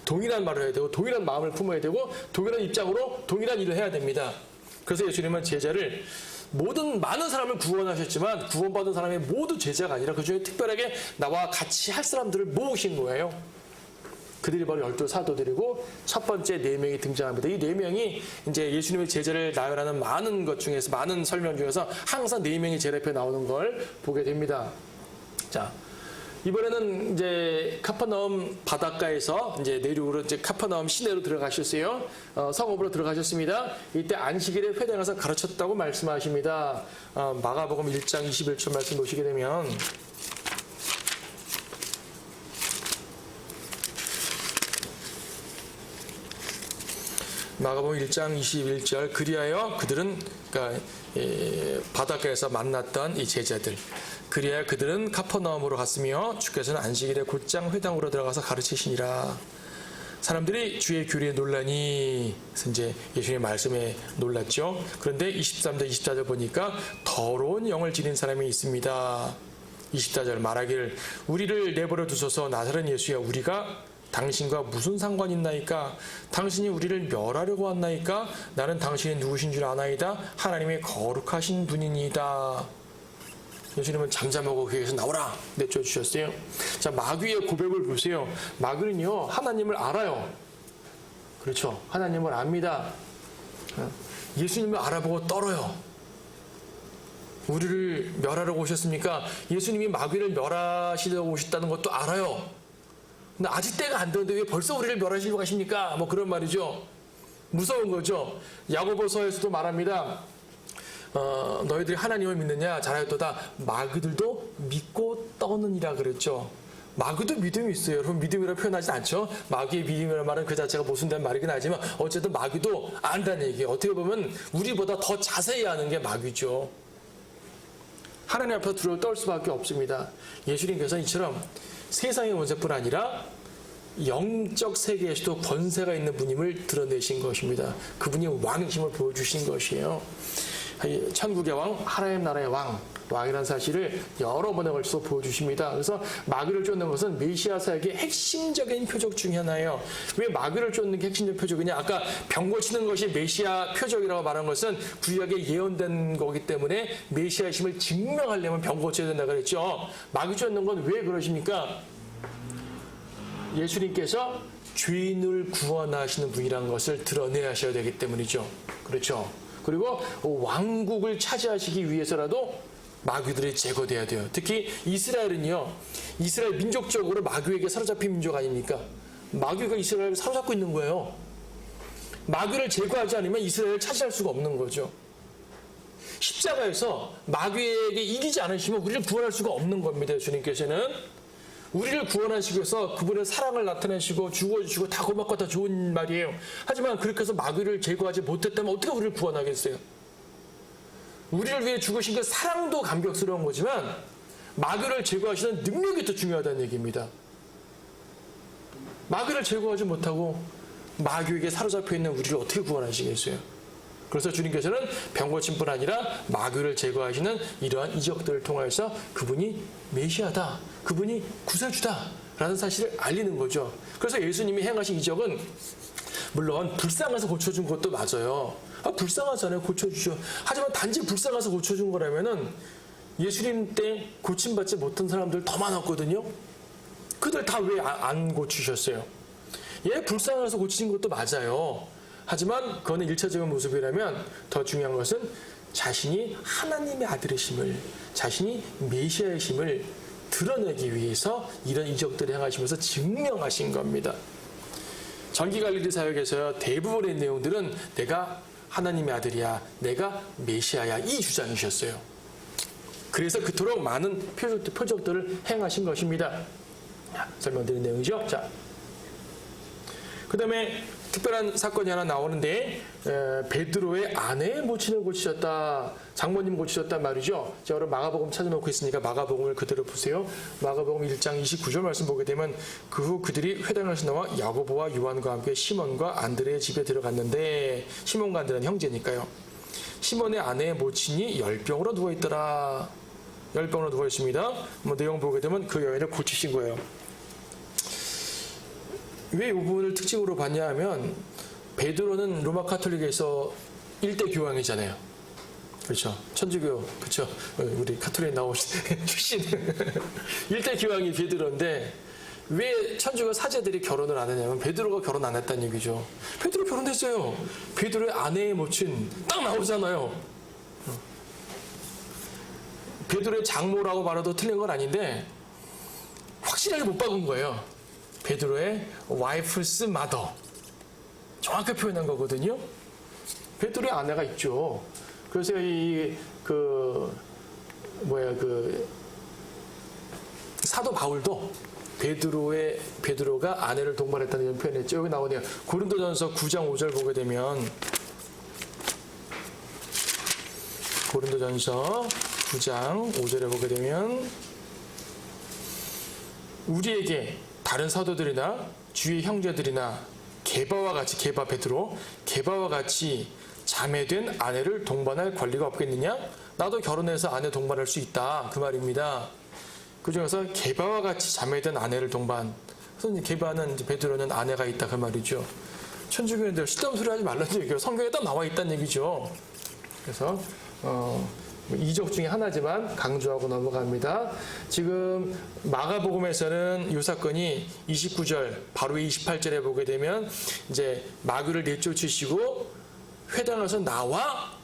동일한 말을 해야 되고 동일한 마음을 품어야 되고 동일한 입장으로 동일한 일을 해야 됩니다. 그래서 예수님은 제자를 많은 사람을 구원하셨지만 구원받은 사람이 모두 제자가 아니라 그중에 특별하게 나와 같이 할 사람들을 모으신 거예요. 그들이 바로 12 사도들이고 첫 번째 4명이 등장합니다. 이 4명이 이제 예수님의 제자를 나열하는 많은 것 중에서, 많은 설명 중에서 항상 4명이 제일 앞에 나오는 걸 보게 됩니다. 자, 이번에는 이제 카퍼나움 바닷가에서 이제 내륙으로 이제 카퍼나움 시내로 들어가셨어요. 성읍으로 들어가셨습니다. 이때 안식일에 회당에서 가르쳤다고 말씀하십니다. 마가복음 1장 21절 말씀 보시게 되면, 마가복음 1장 21절, 그리하여 그들은, 그러니까 바닷가에서 만났던 이 제자들, 그리하여 그들은 카퍼나움으로 갔으며 주께서는 안식일에 곧장 회당으로 들어가서 가르치시니라. 사람들이 주의 교리에 놀라니, 그래서 이제 예수님의 말씀에 놀랐죠. 그런데 23절 24절 보니까 더러운 영을 지닌 사람이 있습니다. 24절 말하기를 우리를 내버려 두소서. 나사렛 예수야, 우리가 당신과 무슨 상관이 있나이까? 당신이 우리를 멸하려고 왔나이까? 나는 당신이 누구신 줄 아나이다. 하나님의 거룩하신 분이니이다. 예수님은 잠잠하고 그에게서 나오라 내쫓으셨어요. 자, 마귀의 고백을 보세요. 마귀는요, 하나님을 알아요. 그렇죠. 하나님을 압니다. 예수님을 알아보고 떨어요. 우리를 멸하려고 오셨습니까? 예수님이 마귀를 멸하시려고 오셨다는 것도 알아요. 근데 아직 때가 안 됐는데 왜 벌써 우리를 멸하시려고 하십니까? 뭐 그런 말이죠. 무서운 거죠. 야고보서에서도 말합니다. 너희들이 하나님을 믿느냐? 잘하였도다. 마귀들도 믿고 떠느니라 그랬죠. 마귀도 믿음이 있어요. 여러분, 믿음이라고 표현하지 않죠. 마귀의 믿음이라는 말은 그 자체가 모순된 말이긴 하지만 어쨌든 마귀도 안다는 얘기예요. 어떻게 보면 우리보다 더 자세히 아는 게 마귀죠. 하나님 앞에서 두려워 떨 수밖에 없습니다. 예수님께서는 이처럼 세상의 권세뿐 아니라 영적 세계에서도 권세가 있는 분임을 드러내신 것입니다. 그분이 왕이심을 보여주신 것이에요. 천국의 왕, 하나님 나라의 왕이라는 사실을 여러 번에 걸쳐서 보여주십니다. 그래서 마귀를 쫓는 것은 메시아 사역의 핵심적인 표적 중에 하나예요. 왜 마귀를 쫓는 게 핵심적 표적이냐? 아까 병 고치는 것이 메시아 표적이라고 말한 것은 구약에 예언된 거기 때문에 메시아의 힘을 증명하려면 병 고쳐야 된다고 그랬죠. 마귀 쫓는 건 왜 그러십니까? 예수님께서 죄인을 구원하시는 분이라는 것을 드러내야 하셔야 되기 때문이죠. 그렇죠. 그리고 왕국을 차지하시기 위해서라도 마귀들이 제거돼야 돼요. 특히 이스라엘은요, 이스라엘 민족적으로 마귀에게 사로잡힌 민족 아닙니까? 마귀가 이스라엘을 사로잡고 있는 거예요. 마귀를 제거하지 않으면 이스라엘을 차지할 수가 없는 거죠. 십자가에서 마귀에게 이기지 않으시면 우리를 구원할 수가 없는 겁니다. 주님께서는 우리를 구원하시기 위해서 그분의 사랑을 나타내시고 죽어주시고 다 고맙고 다 좋은 말이에요. 하지만 그렇게 해서 마귀를 제거하지 못했다면 어떻게 우리를 구원하겠어요? 우리를 위해 죽으신 그 사랑도 감격스러운 거지만 마귀를 제거하시는 능력이 더 중요하다는 얘기입니다. 마귀를 제거하지 못하고 마귀에게 사로잡혀 있는 우리를 어떻게 구원하시겠어요? 그래서 주님께서는 병 고침뿐 아니라 마귀를 제거하시는 이러한 이적들을 통해서 그분이 메시아다, 그분이 구세주다 라는 사실을 알리는 거죠. 그래서 예수님이 행하신 이적은 물론 불쌍해서 고쳐준 것도 맞아요. 불쌍하잖아요. 고쳐주죠. 하지만 단지 불쌍해서 고쳐준 거라면은 예수님 때 고침받지 못한 사람들 더 많았거든요. 그들 다 왜 안 고치셨어요? 예, 불쌍해서 고치신 것도 맞아요. 하지만 그거는 1차적인 모습이라면 더 중요한 것은 자신이 하나님의 아들이심을, 자신이 메시아이심을 드러내기 위해서 이런 이적들을 행하시면서 증명하신 겁니다. 전기 갈릴리 사역에서 대부분의 내용들은 내가 하나님의 아들이야, 내가 메시아야, 이 주장이셨어요. 그래서 그토록 많은 표적들을 행하신 것입니다. 설명드린 내용이죠. 자, 그 다음에 특별한 사건이 하나 나오는데 베드로의 아내의 모친을 고치셨다, 장모님 고치셨단 말이죠. 자, 여러분 마가복음 찾아놓고 있으니까 마가복음을 그대로 보세요. 마가복음 1장 29절 말씀 보게 되면 그 후 그들이 회당에서 나와 야고보와 요한과 함께 시몬과 안드레의 집에 들어갔는데, 시몬과 안드레는 형제니까요. 시몬의 아내의 모친이 열병으로 누워있더라. 열병으로 누워있습니다. 내용 보게 되면 그 여인을 고치신 거예요. 왜 이 부분을 특징으로 봤냐 하면 베드로는 로마 카톨릭에서 1대 교황이잖아요. 그렇죠. 천주교, 그렇죠. 우리 카톨릭 나오신 출신 1대 교황이 베드로인데 왜 천주교 사제들이 결혼을 안 했냐면 베드로가 결혼 안 했다는 얘기죠. 베드로 결혼했어요. 베드로의 아내의 모친 딱 나오잖아요. 베드로의 장모라고 말해도 틀린 건 아닌데 확실하게 못 박은 거예요. 베드로의 wife's mother. 정확히 표현한 거거든요. 베드로의 아내가 있죠. 그래서 사도 바울도 베드로가 아내를 동반했다는 이런 표현했죠. 여기 나오네요. 고린도전서 9장 5절 보게 되면, 고린도전서 9장 5절에 보게 되면, 우리에게 다른 사도들이나 주의 형제들이나 게바와 같이, 게바와 같이 자매된 아내를 동반할 권리가 없겠느냐? 나도 결혼해서 아내 동반할 수 있다, 그 말입니다. 그 중에서 게바와 같이 자매된 아내를 동반. 그래서 게바는, 베드로는 아내가 있다, 그 말이죠. 천주교인들 쓸데없는 소리 하지 말라는 얘기예요. 성경에 딱 나와 있다는 얘기죠. 그래서 이적 중에 하나지만 강조하고 넘어갑니다. 지금 마가복음에서는 이 사건이 29절 바로 28절에 보게 되면 이제 마귀를 내쫓으시고 회당에서 나와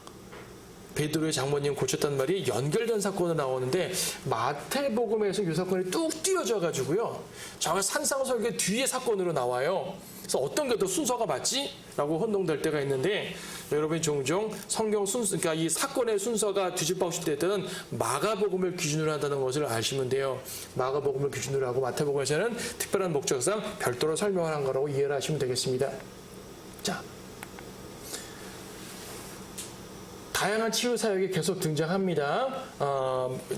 베드로의 장모님 고쳤단 말이 연결된 사건으로 나오는데, 마태복음에서 이 사건이 뚝 띄어져 가지고요, 저 산상설교 뒤에 사건으로 나와요. 그래서 어떤 게 더 순서가 맞지? 라고 혼동될 때가 있는데, 여러분이 종종 성경 순서, 그러니까 이 사건의 순서가 뒤집어질 때는 마가복음을 기준으로 한다는 것을 아시면 돼요. 마가복음을 기준으로 하고 마태복음에서는 특별한 목적상 별도로 설명을 한 거라고 이해를 하시면 되겠습니다. 자, 다양한 치유 사역이 계속 등장합니다.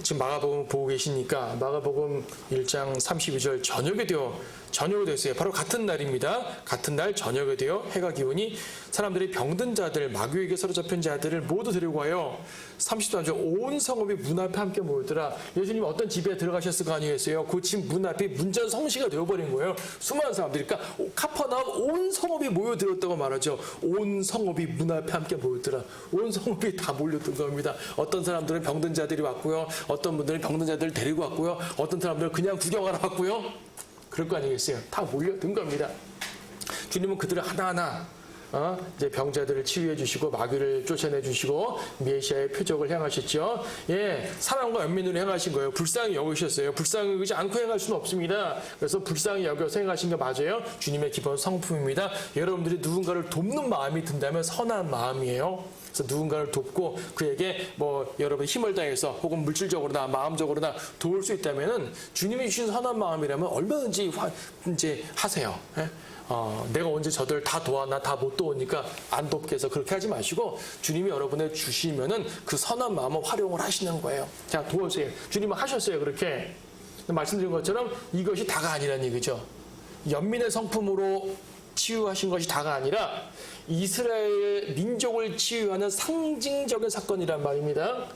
지금 마가복음 보고 계시니까 마가복음 1장 32절 저녁이 됐어요. 바로 같은 날입니다. 같은 날 저녁이 되어 해가 기우니 사람들이 병든 자들, 마귀에게 사로잡힌 자들을 모두 데리고 와요. 30절 온 성읍이 문 앞에 함께 모였더라. 예수님이 어떤 집에 들어가셨을 거 아니겠어요? 그 집 문 앞이 문전성시가 되어버린 거예요. 수많은 사람들이. 그러니까 카퍼나움 온 성읍이 모여들었다고 말하죠. 온 성읍이 문 앞에 함께 모였더라. 온 성읍이 다 몰렸던 겁니다. 어떤 사람들은 병든 자들이 왔고요. 어떤 분들은 병든 자들을 데리고 왔고요. 어떤 사람들은 그냥 구경하러 왔고요. 그럴 거 아니겠어요? 다 몰려든 겁니다. 주님은 그들을 하나하나 이제 병자들을 치유해 주시고 마귀를 쫓아내 주시고 메시아의 표적을 행하셨죠. 예, 사랑과 연민으로 행하신 거예요. 불쌍히 여기셨어요. 불쌍히 여기지 않고 행할 수는 없습니다. 그래서 불쌍히 여겨서 행하신 게 맞아요. 주님의 기본 성품입니다. 여러분들이 누군가를 돕는 마음이 든다면 선한 마음이에요. 그래서 누군가를 돕고 그에게 여러분 힘을 다해서 혹은 물질적으로나 마음적으로나 도울 수 있다면은 주님이 주신 선한 마음이라면 얼마든지 이제 하세요. 예? 내가 언제 저들 다 도와, 나 다 못 도우니까 안 돕게 해서 그렇게 하지 마시고 주님이 여러분에 주시면은 그 선한 마음을 활용을 하시는 거예요. 자, 도와주세요. 주님은 하셨어요. 그렇게. 말씀드린 것처럼 이것이 다가 아니라는 얘기죠. 연민의 성품으로 치유하신 것이 다가 아니라 이스라엘 민족을 치유하는 상징적인 사건이란 말입니다.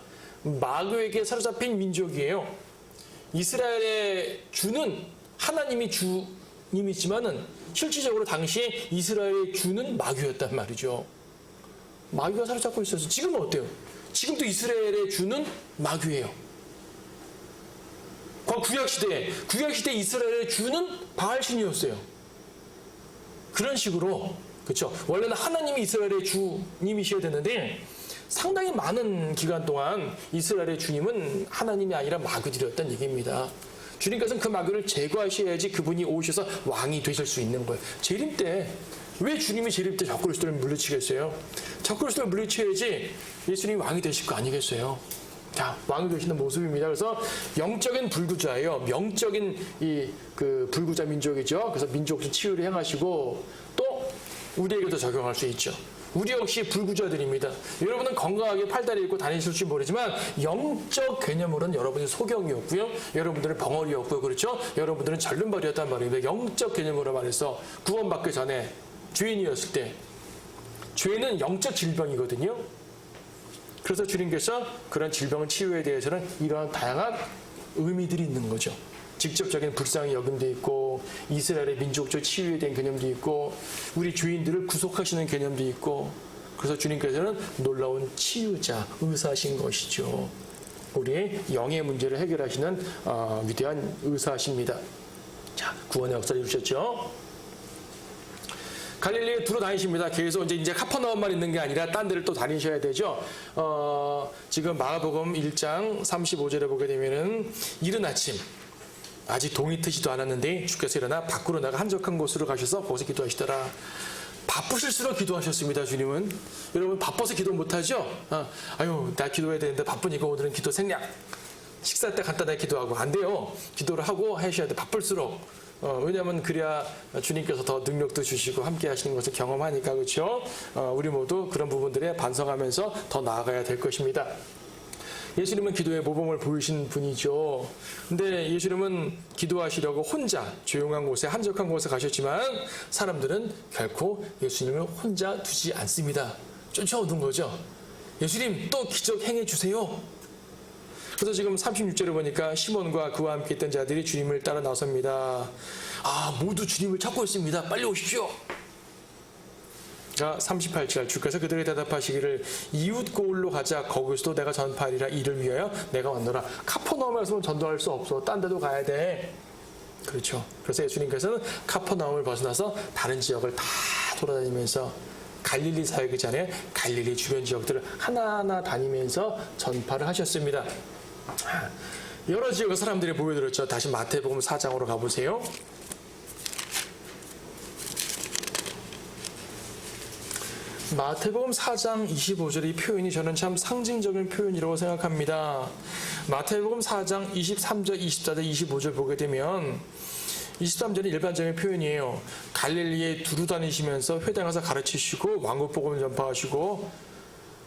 마귀에게 사로잡힌 민족이에요. 이스라엘의 주는 하나님이 주님이지만은 실질적으로 당시에 이스라엘의 주는 마귀였단 말이죠. 마귀가 사로잡고 있어서 지금은 어때요? 지금도 이스라엘의 주는 마귀예요. 구약시대 이스라엘의 주는 바알신이었어요. 그런 식으로, 그렇죠? 원래는 하나님이 이스라엘의 주님이셔야 되는데 상당히 많은 기간 동안 이스라엘의 주님은 하나님이 아니라 마귀들이었다는 얘기입니다. 주님께서는 그 마귀를 제거하셔야지 그분이 오셔서 왕이 되실 수 있는 거예요. 재림 때 왜 주님이 재림 때 적그리스도를 물리치겠어요? 적그리스도를 물리쳐야지 예수님이 왕이 되실 거 아니겠어요? 자, 왕이 되시는 모습입니다. 그래서 영적인 불구자예요. 영적인 그 불구자 민족이죠. 그래서 민족 치유를 행하시고 또 우리에게도 적용할 수 있죠. 우리 역시 불구자들입니다. 여러분은 건강하게 팔다리 입고 다니실지 모르지만 영적 개념으로는 여러분이 소경이었고요. 여러분들은 벙어리였고요. 그렇죠? 여러분들은 절름발이었단 말입니다. 영적 개념으로 말해서 구원받기 전에 죄인이었을 때 죄는 영적 질병이거든요. 그래서 주님께서 그런 질병을 치유에 대해서는 이러한 다양한 의미들이 있는 거죠. 직접적인 불쌍히 여김도 있고 이스라엘의 민족적 치유에 대한 개념도 있고 우리 죄인들을 구속하시는 개념도 있고 그래서 주님께서는 놀라운 치유자, 의사신 것이죠. 우리의 영의 문제를 해결하시는 위대한 의사십니다. 자, 구원의 역사를 이루셨죠. 갈릴리에 두루 다니십니다. 계속 이제 카퍼나움만 있는 게 아니라 딴 데를 또 다니셔야 되죠. 지금 마가복음 1장 35절에 보게 되면은 이른 아침 아직 동이 트지도 않았는데 주께서 일어나 밖으로 나가 한적한 곳으로 가셔서 거기서 기도하시더라. 바쁘실수록 기도하셨습니다. 주님은. 여러분 바빠서 기도 못하죠? 아유 나 기도해야 되는데 바쁘니까 오늘은 기도 생략. 식사 때 간단하게 기도하고 안 돼요. 기도를 하고 하셔야 돼. 바쁠수록. 왜냐하면 그래야 주님께서 더 능력도 주시고 함께 하시는 것을 경험하니까 그렇죠? 우리 모두 그런 부분들에 반성하면서 더 나아가야 될 것입니다. 예수님은 기도의 모범을 보이신 분이죠. 근데 예수님은 기도하시려고 혼자 조용한 곳에 한적한 곳에 가셨지만 사람들은 결코 예수님을 혼자 두지 않습니다. 쫓아오는 거죠. 예수님 또 기적 행해 주세요. 그래서 지금 36절에 보니까 시몬과 그와 함께 있던 자들이 주님을 따라 나섭니다. 모두 주님을 찾고 있습니다. 빨리 오십시오. 자, 38절 주께서 그들에게 대답하시기를 이웃 고을로 가자. 거기서도 내가 전파하리라. 이를 위하여 내가 왔노라. 카퍼나움에서는 전도할 수 없어. 딴 데도 가야 돼. 그렇죠. 그래서 예수님께서는 카퍼나움을 벗어나서 다른 지역을 다 돌아다니면서 갈릴리 사역이 전에 갈릴리 주변 지역들을 하나하나 다니면서 전파를 하셨습니다. 여러 지역의 사람들이 모여들었죠. 다시 마태복음 4장으로 가보세요. 마태복음 4장 25절 이 표현이 저는 참 상징적인 표현이라고 생각합니다. 마태복음 4장 23절, 24절, 25절 보게 되면 23절은 일반적인 표현이에요. 갈릴리에 두루 다니시면서 회당에서 가르치시고 왕국복음을 전파하시고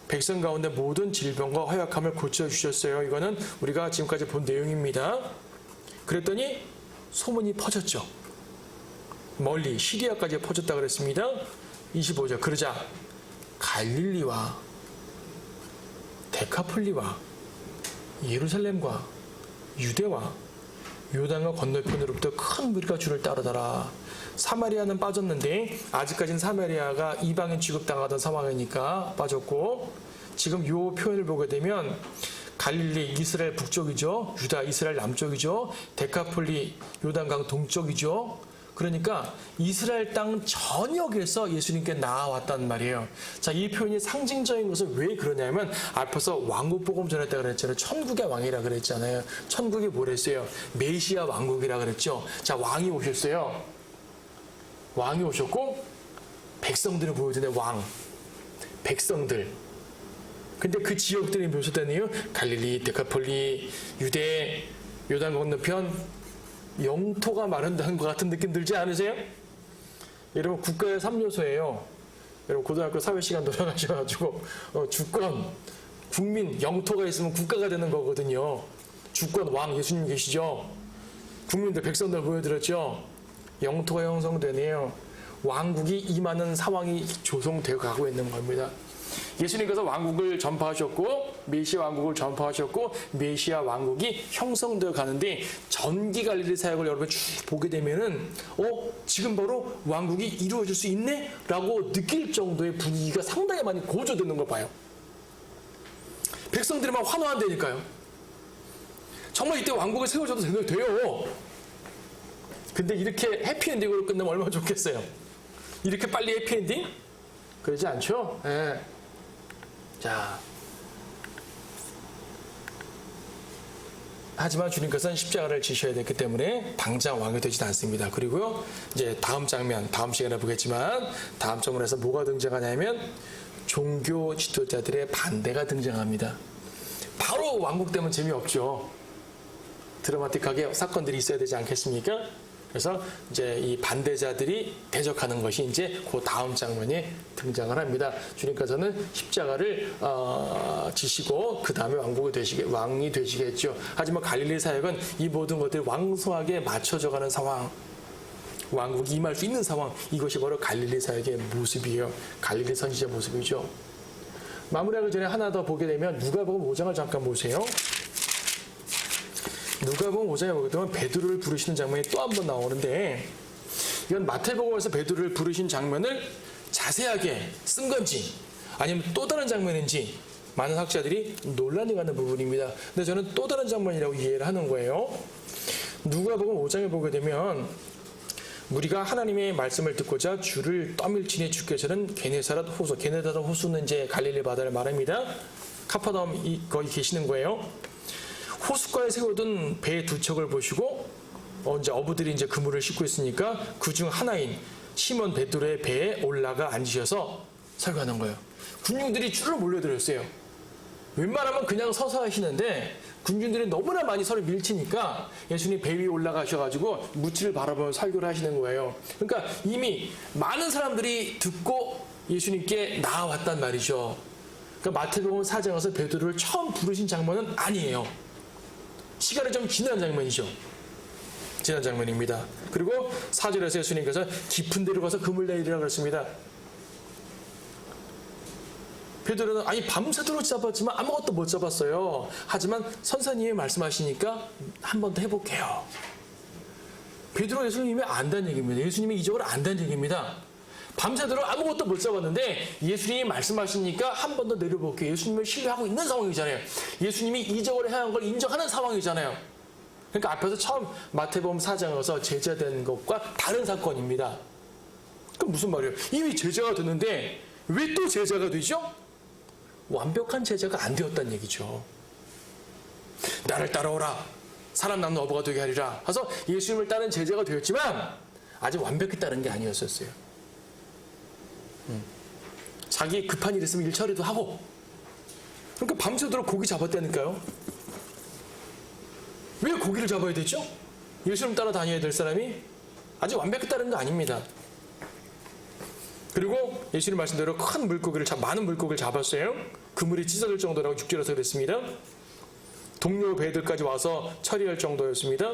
백성 가운데 모든 질병과 허약함을 고쳐주셨어요. 이거는 우리가 지금까지 본 내용입니다. 그랬더니 소문이 퍼졌죠. 멀리 시리아까지 퍼졌다 그랬습니다. 25절 그러자 갈릴리와 데카폴리와 예루살렘과 유대와 요단강 건너편으로부터 큰 무리가 주를 따르더라. 사마리아는 빠졌는데 아직까지는 사마리아가 이방인 취급당하던 상황이니까 빠졌고 지금 요 표현을 보게 되면 갈릴리 이스라엘 북쪽이죠. 유다 이스라엘 남쪽이죠. 데카폴리 요단강 동쪽이죠. 그러니까 이스라엘 땅 전역에서 예수님께 나아왔단 말이에요. 자, 이 표현이 상징적인 것은 왜 그러냐면 앞에서 왕국복음 전했다 그랬잖아요. 천국의 왕이라 그랬잖아요. 천국이 뭐랬어요? 메시아 왕국이라 그랬죠. 자, 왕이 오셨어요. 왕이 오셨고 백성들을 보여주는 왕, 백성들. 근데 그 지역들이 묘사되네요. 갈릴리, 데카폴리, 유대, 요단 건너편 영토가 마련되는 것 같은 느낌 들지 않으세요? 여러분 국가의 3요소예요. 여러분 고등학교 사회시간 돌아가셔가지고 주권, 국민, 영토가 있으면 국가가 되는 거거든요. 주권, 왕, 예수님 계시죠? 국민들, 백성들 보여드렸죠? 영토가 형성되네요. 왕국이 임하는 상황이 조성되어 가고 있는 겁니다. 예수님께서 왕국을 전파하셨고 메시아 왕국을 전파하셨고 메시아 왕국이 형성되어 가는데 전기 갈릴리 사역을 여러분 쭉 보게 되면은 지금 바로 왕국이 이루어질 수 있네? 라고 느낄 정도의 분위기가 상당히 많이 고조되는 걸 봐요. 백성들이 막 환호한다니까요. 정말 이때 왕국을 세워줘도 돼요. 근데 이렇게 해피엔딩으로 끝나면 얼마나 좋겠어요. 이렇게 빨리 해피엔딩? 그러지 않죠? 네. 자, 하지만 주님께서는 십자가를 지셔야 됐기 때문에 당장 왕이 되지 않습니다. 그리고요, 이제 다음 장면, 다음 시간에 보겠지만 다음 장면에서 뭐가 등장하냐면 종교 지도자들의 반대가 등장합니다. 바로 왕국 되면 재미없죠. 드라마틱하게 사건들이 있어야 되지 않겠습니까? 그래서 이제 이 반대자들이 대적하는 것이 이제 그 다음 장면에 등장을 합니다. 주님께서는 십자가를 지시고 그 다음에 왕이 되시겠죠. 하지만 갈릴리 사역은 이 모든 것들이 왕성하게 맞춰져가는 상황, 왕국이 임할 수 있는 상황, 이것이 바로 갈릴리 사역의 모습이에요. 갈릴리 선지자 모습이죠. 마무리하기 전에 하나 더 보게 되면 누가복음 5장을 잠깐 보세요. 누가복음 5장에 보게 되면 베드로를 부르시는 장면이 또 한 번 나오는데, 이건 마태복음에서 베드로를 부르신 장면을 자세하게 쓴 건지 아니면 또 다른 장면인지 많은 학자들이 논란이 가는 부분입니다. 근데 저는 또 다른 장면이라고 이해를 하는 거예요. 누가복음 5장에 보게 되면 무리가 하나님의 말씀을 듣고자 주를 떠밀치니 주께서는 게네사렛 호수는 이제 갈릴리 바다를 말합니다. 카파다움 거기 계시는 거예요. 호숫가에 세워둔 배 두 척을 보시고 이제 어부들이 이제 그물을 싣고 있으니까 그중 하나인 시몬 베드로의 배에 올라가 앉으셔서 설교하는 거예요. 군중들이 줄을 몰려들었어요. 웬만하면 그냥 서서 하시는데 군중들이 너무나 많이 서로 밀치니까 예수님 배 위에 올라가셔가지고 무치를 바라보며 설교를 하시는 거예요. 그러니까 이미 많은 사람들이 듣고 예수님께 나아왔단 말이죠. 그러니까 마태복음 4장에서 베드로를 처음 부르신 장면은 아니에요. 시간이 좀 지난 장면이죠. 지난 장면입니다. 그리고 4절에서 예수님께서 깊은 데로 가서 그물 내리라고 그랬습니다. 베드로는 밤새도록 잡았지만 아무것도 못 잡았어요. 하지만 선생님이 말씀하시니까 한 번 더 해볼게요. 베드로 예수님이 안다는 얘기입니다. 예수님이 이적을 안다는 얘기입니다. 밤새도록 아무것도 못 잡았는데 예수님이 말씀하시니까 한 번 더 내려볼게요. 예수님을 신뢰하고 있는 상황이잖아요. 예수님이 이적을 행한 걸 인정하는 상황이잖아요. 그러니까 앞에서 처음 마태복음 4장에서 제자된 것과 다른 사건입니다. 그럼 무슨 말이에요? 이미 제자가 됐는데 왜 또 제자가 되죠? 완벽한 제자가 안 되었다는 얘기죠. 나를 따라오라. 사람 낳는 어부가 되게 하리라. 그래서 예수님을 따른 제자가 되었지만 아직 완벽히 따른 게 아니었었어요. 자기 급한 일 있으면 일 처리도 하고. 그러니까 밤새도록 고기 잡았다니까요. 왜 고기를 잡아야 되죠? 예수님 따라 다녀야 될 사람이 아직 완벽히 따른 거 아닙니다. 그리고 예수님 말씀대로 큰 물고기를 많은 물고기를 잡았어요. 그물이 찢어질 정도라고 6절에서 그랬습니다. 동료 배들까지 와서 처리할 정도였습니다.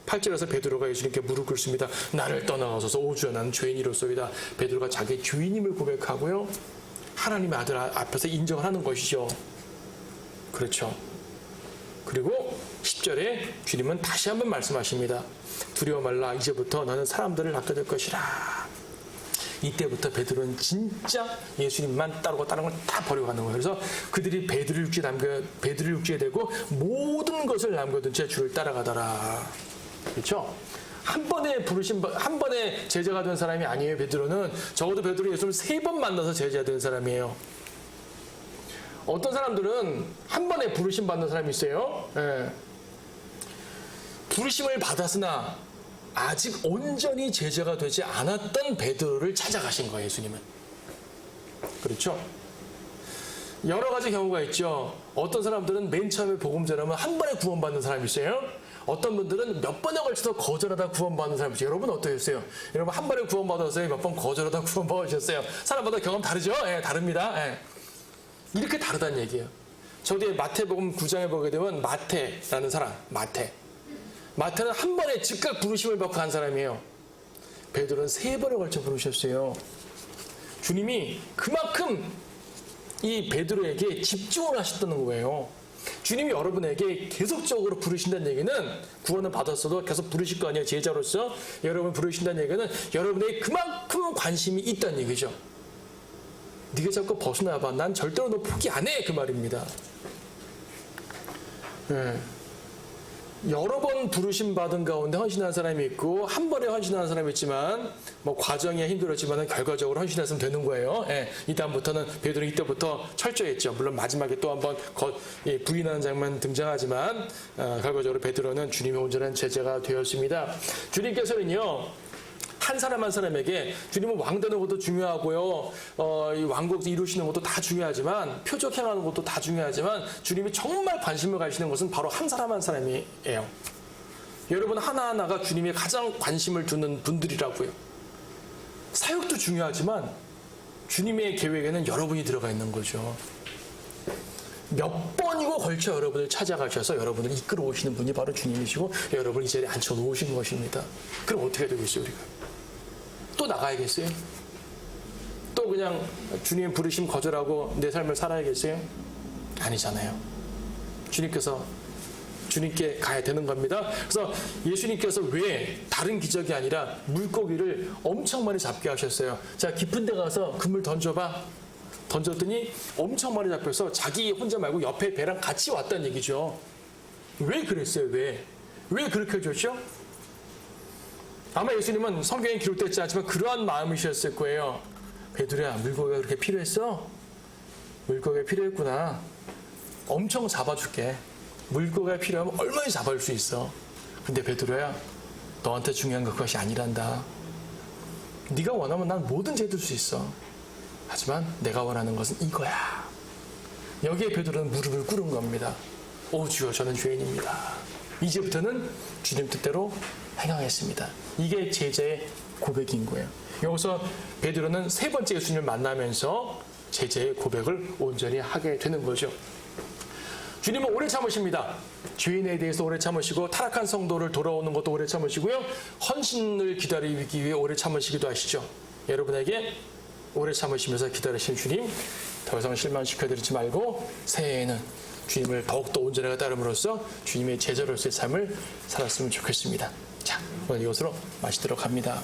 8절에서 베드로가 예수님께 무릎 꿇습니다. 나를 떠나가소서 오 주여 나는 죄인이로소이다. 베드로가 자기의 죄인임을 고백하고요. 하나님의 아들 앞에서 인정을 하는 것이죠. 그렇죠. 그리고 10절에 주님은 다시 한번 말씀하십니다. 두려워 말라. 이제부터 너는 사람들을 낳게 될 것이라. 이때부터 베드로는 진짜 예수님만 따르고 다른 걸 다 버려가는 거예요. 그래서 그들이 베드로 육지에 대고 모든 것을 남겨둔 채 주를 따라가더라. 그렇죠? 한 번에 제자가 된 사람이 아니에요. 베드로는 적어도 베드로 예수를 3번 만나서 제자가 된 사람이에요. 어떤 사람들은 한 번에 부르심 받는 사람이 있어요. 예. 부르심을 받았으나 아직 온전히 제자가 되지 않았던 베드로를 찾아가신 거예요. 예수님은. 그렇죠? 여러 가지 경우가 있죠. 어떤 사람들은 맨 처음에 복음 전하면 한 번에 구원받는 사람이 있어요. 어떤 분들은 몇 번에 걸쳐서 거절하다 구원받는 사람이 있어요. 여러분 어떠셨어요? 여러분 한 번에 구원받았어요? 몇 번 거절하다 구원받으셨어요? 사람마다 경험 다르죠? 예, 다릅니다. 예. 이렇게 다르다는 얘기예요. 저도 마태복음 9장에 보게 되면 마태라는 사람, 마태는 한 번에 즉각 부르심을 받고 간 사람이에요. 베드로는 3번에 걸쳐 부르셨어요. 주님이 그만큼 이 베드로에게 집중을 하셨다는 거예요. 주님이 여러분에게 계속적으로 부르신다는 얘기는 구원을 받았어도 계속 부르실 거 아니에요. 제자로서 여러분 부르신다는 얘기는 여러분에게 그만큼 관심이 있다는 얘기죠. 네가 자꾸 벗어나봐. 난 절대로 너 포기 안 해. 그 말입니다. 네. 여러 번 부르심 받은 가운데 헌신한 사람이 있고 한 번에 헌신하는 사람이 있지만 뭐 과정이 힘들었지만 결과적으로 헌신했으면 되는 거예요. 예, 이 다음부터는 베드로 이때부터 철저했죠. 물론 마지막에 또 한번 부인하는 장면 등장하지만 결과적으로 베드로는 주님의 온전한 제자가 되었습니다. 주님께서는요. 한 사람 한 사람에게 주님은 왕 되는 것도 중요하고요. 이 왕국 이루시는 것도 다 중요하지만 표적 행하는 것도 다 중요하지만 주님이 정말 관심을 가지시는 것은 바로 한 사람 한 사람이에요. 여러분 하나하나가 주님이 가장 관심을 두는 분들이라고요. 사역도 중요하지만 주님의 계획에는 여러분이 들어가 있는 거죠. 몇 번이고 걸쳐 여러분을 찾아가셔서 여러분을 이끌어 오시는 분이 바로 주님이시고 여러분을 이 자리에 앉혀놓으신 것입니다. 그럼 어떻게 되겠어요 우리가? 또 나가야겠어요? 또 그냥 주님 부르심 거절하고 내 삶을 살아야겠어요? 아니잖아요. 주님께 가야 되는 겁니다. 그래서 예수님께서 왜 다른 기적이 아니라 물고기를 엄청 많이 잡게 하셨어요. 자, 깊은 데 가서 그물 던져봐. 던졌더니 엄청 많이 잡혀서 자기 혼자 말고 옆에 배랑 같이 왔다는 얘기죠. 왜 그랬어요? 왜 그렇게 해줬죠? 아마 예수님은 성경에 기록되지 않지만 그러한 마음이셨을 거예요. 베드로야, 물고기가 그렇게 필요했어? 물고기가 필요했구나. 엄청 잡아줄게. 물고기가 필요하면 얼마나 잡아줄 수 있어. 근데 베드로야, 너한테 중요한 건 그것이 아니란다. 네가 원하면 난 뭐든지 해줄 수 있어. 하지만 내가 원하는 것은 이거야. 여기에 베드로는 무릎을 꿇은 겁니다. 오 주여, 저는 죄인입니다. 이제부터는 주님 뜻대로 행하겠습니다. 이게 제자의 고백인 거예요. 여기서 베드로는 3번째 예수님을 만나면서 제자의 고백을 온전히 하게 되는 거죠. 주님은 오래 참으십니다. 죄인에 대해서 오래 참으시고 타락한 성도를 돌아오는 것도 오래 참으시고요. 헌신을 기다리기 위해 오래 참으시기도 하시죠. 여러분에게 오래 참으시면서 기다리신 주님 더 이상 실망시켜드리지 말고 새해에는 주님을 더욱더 온전하게 따름으로써 주님의 제자로서의 삶을 살았으면 좋겠습니다. 자, 오늘 이것으로 마치도록 합니다.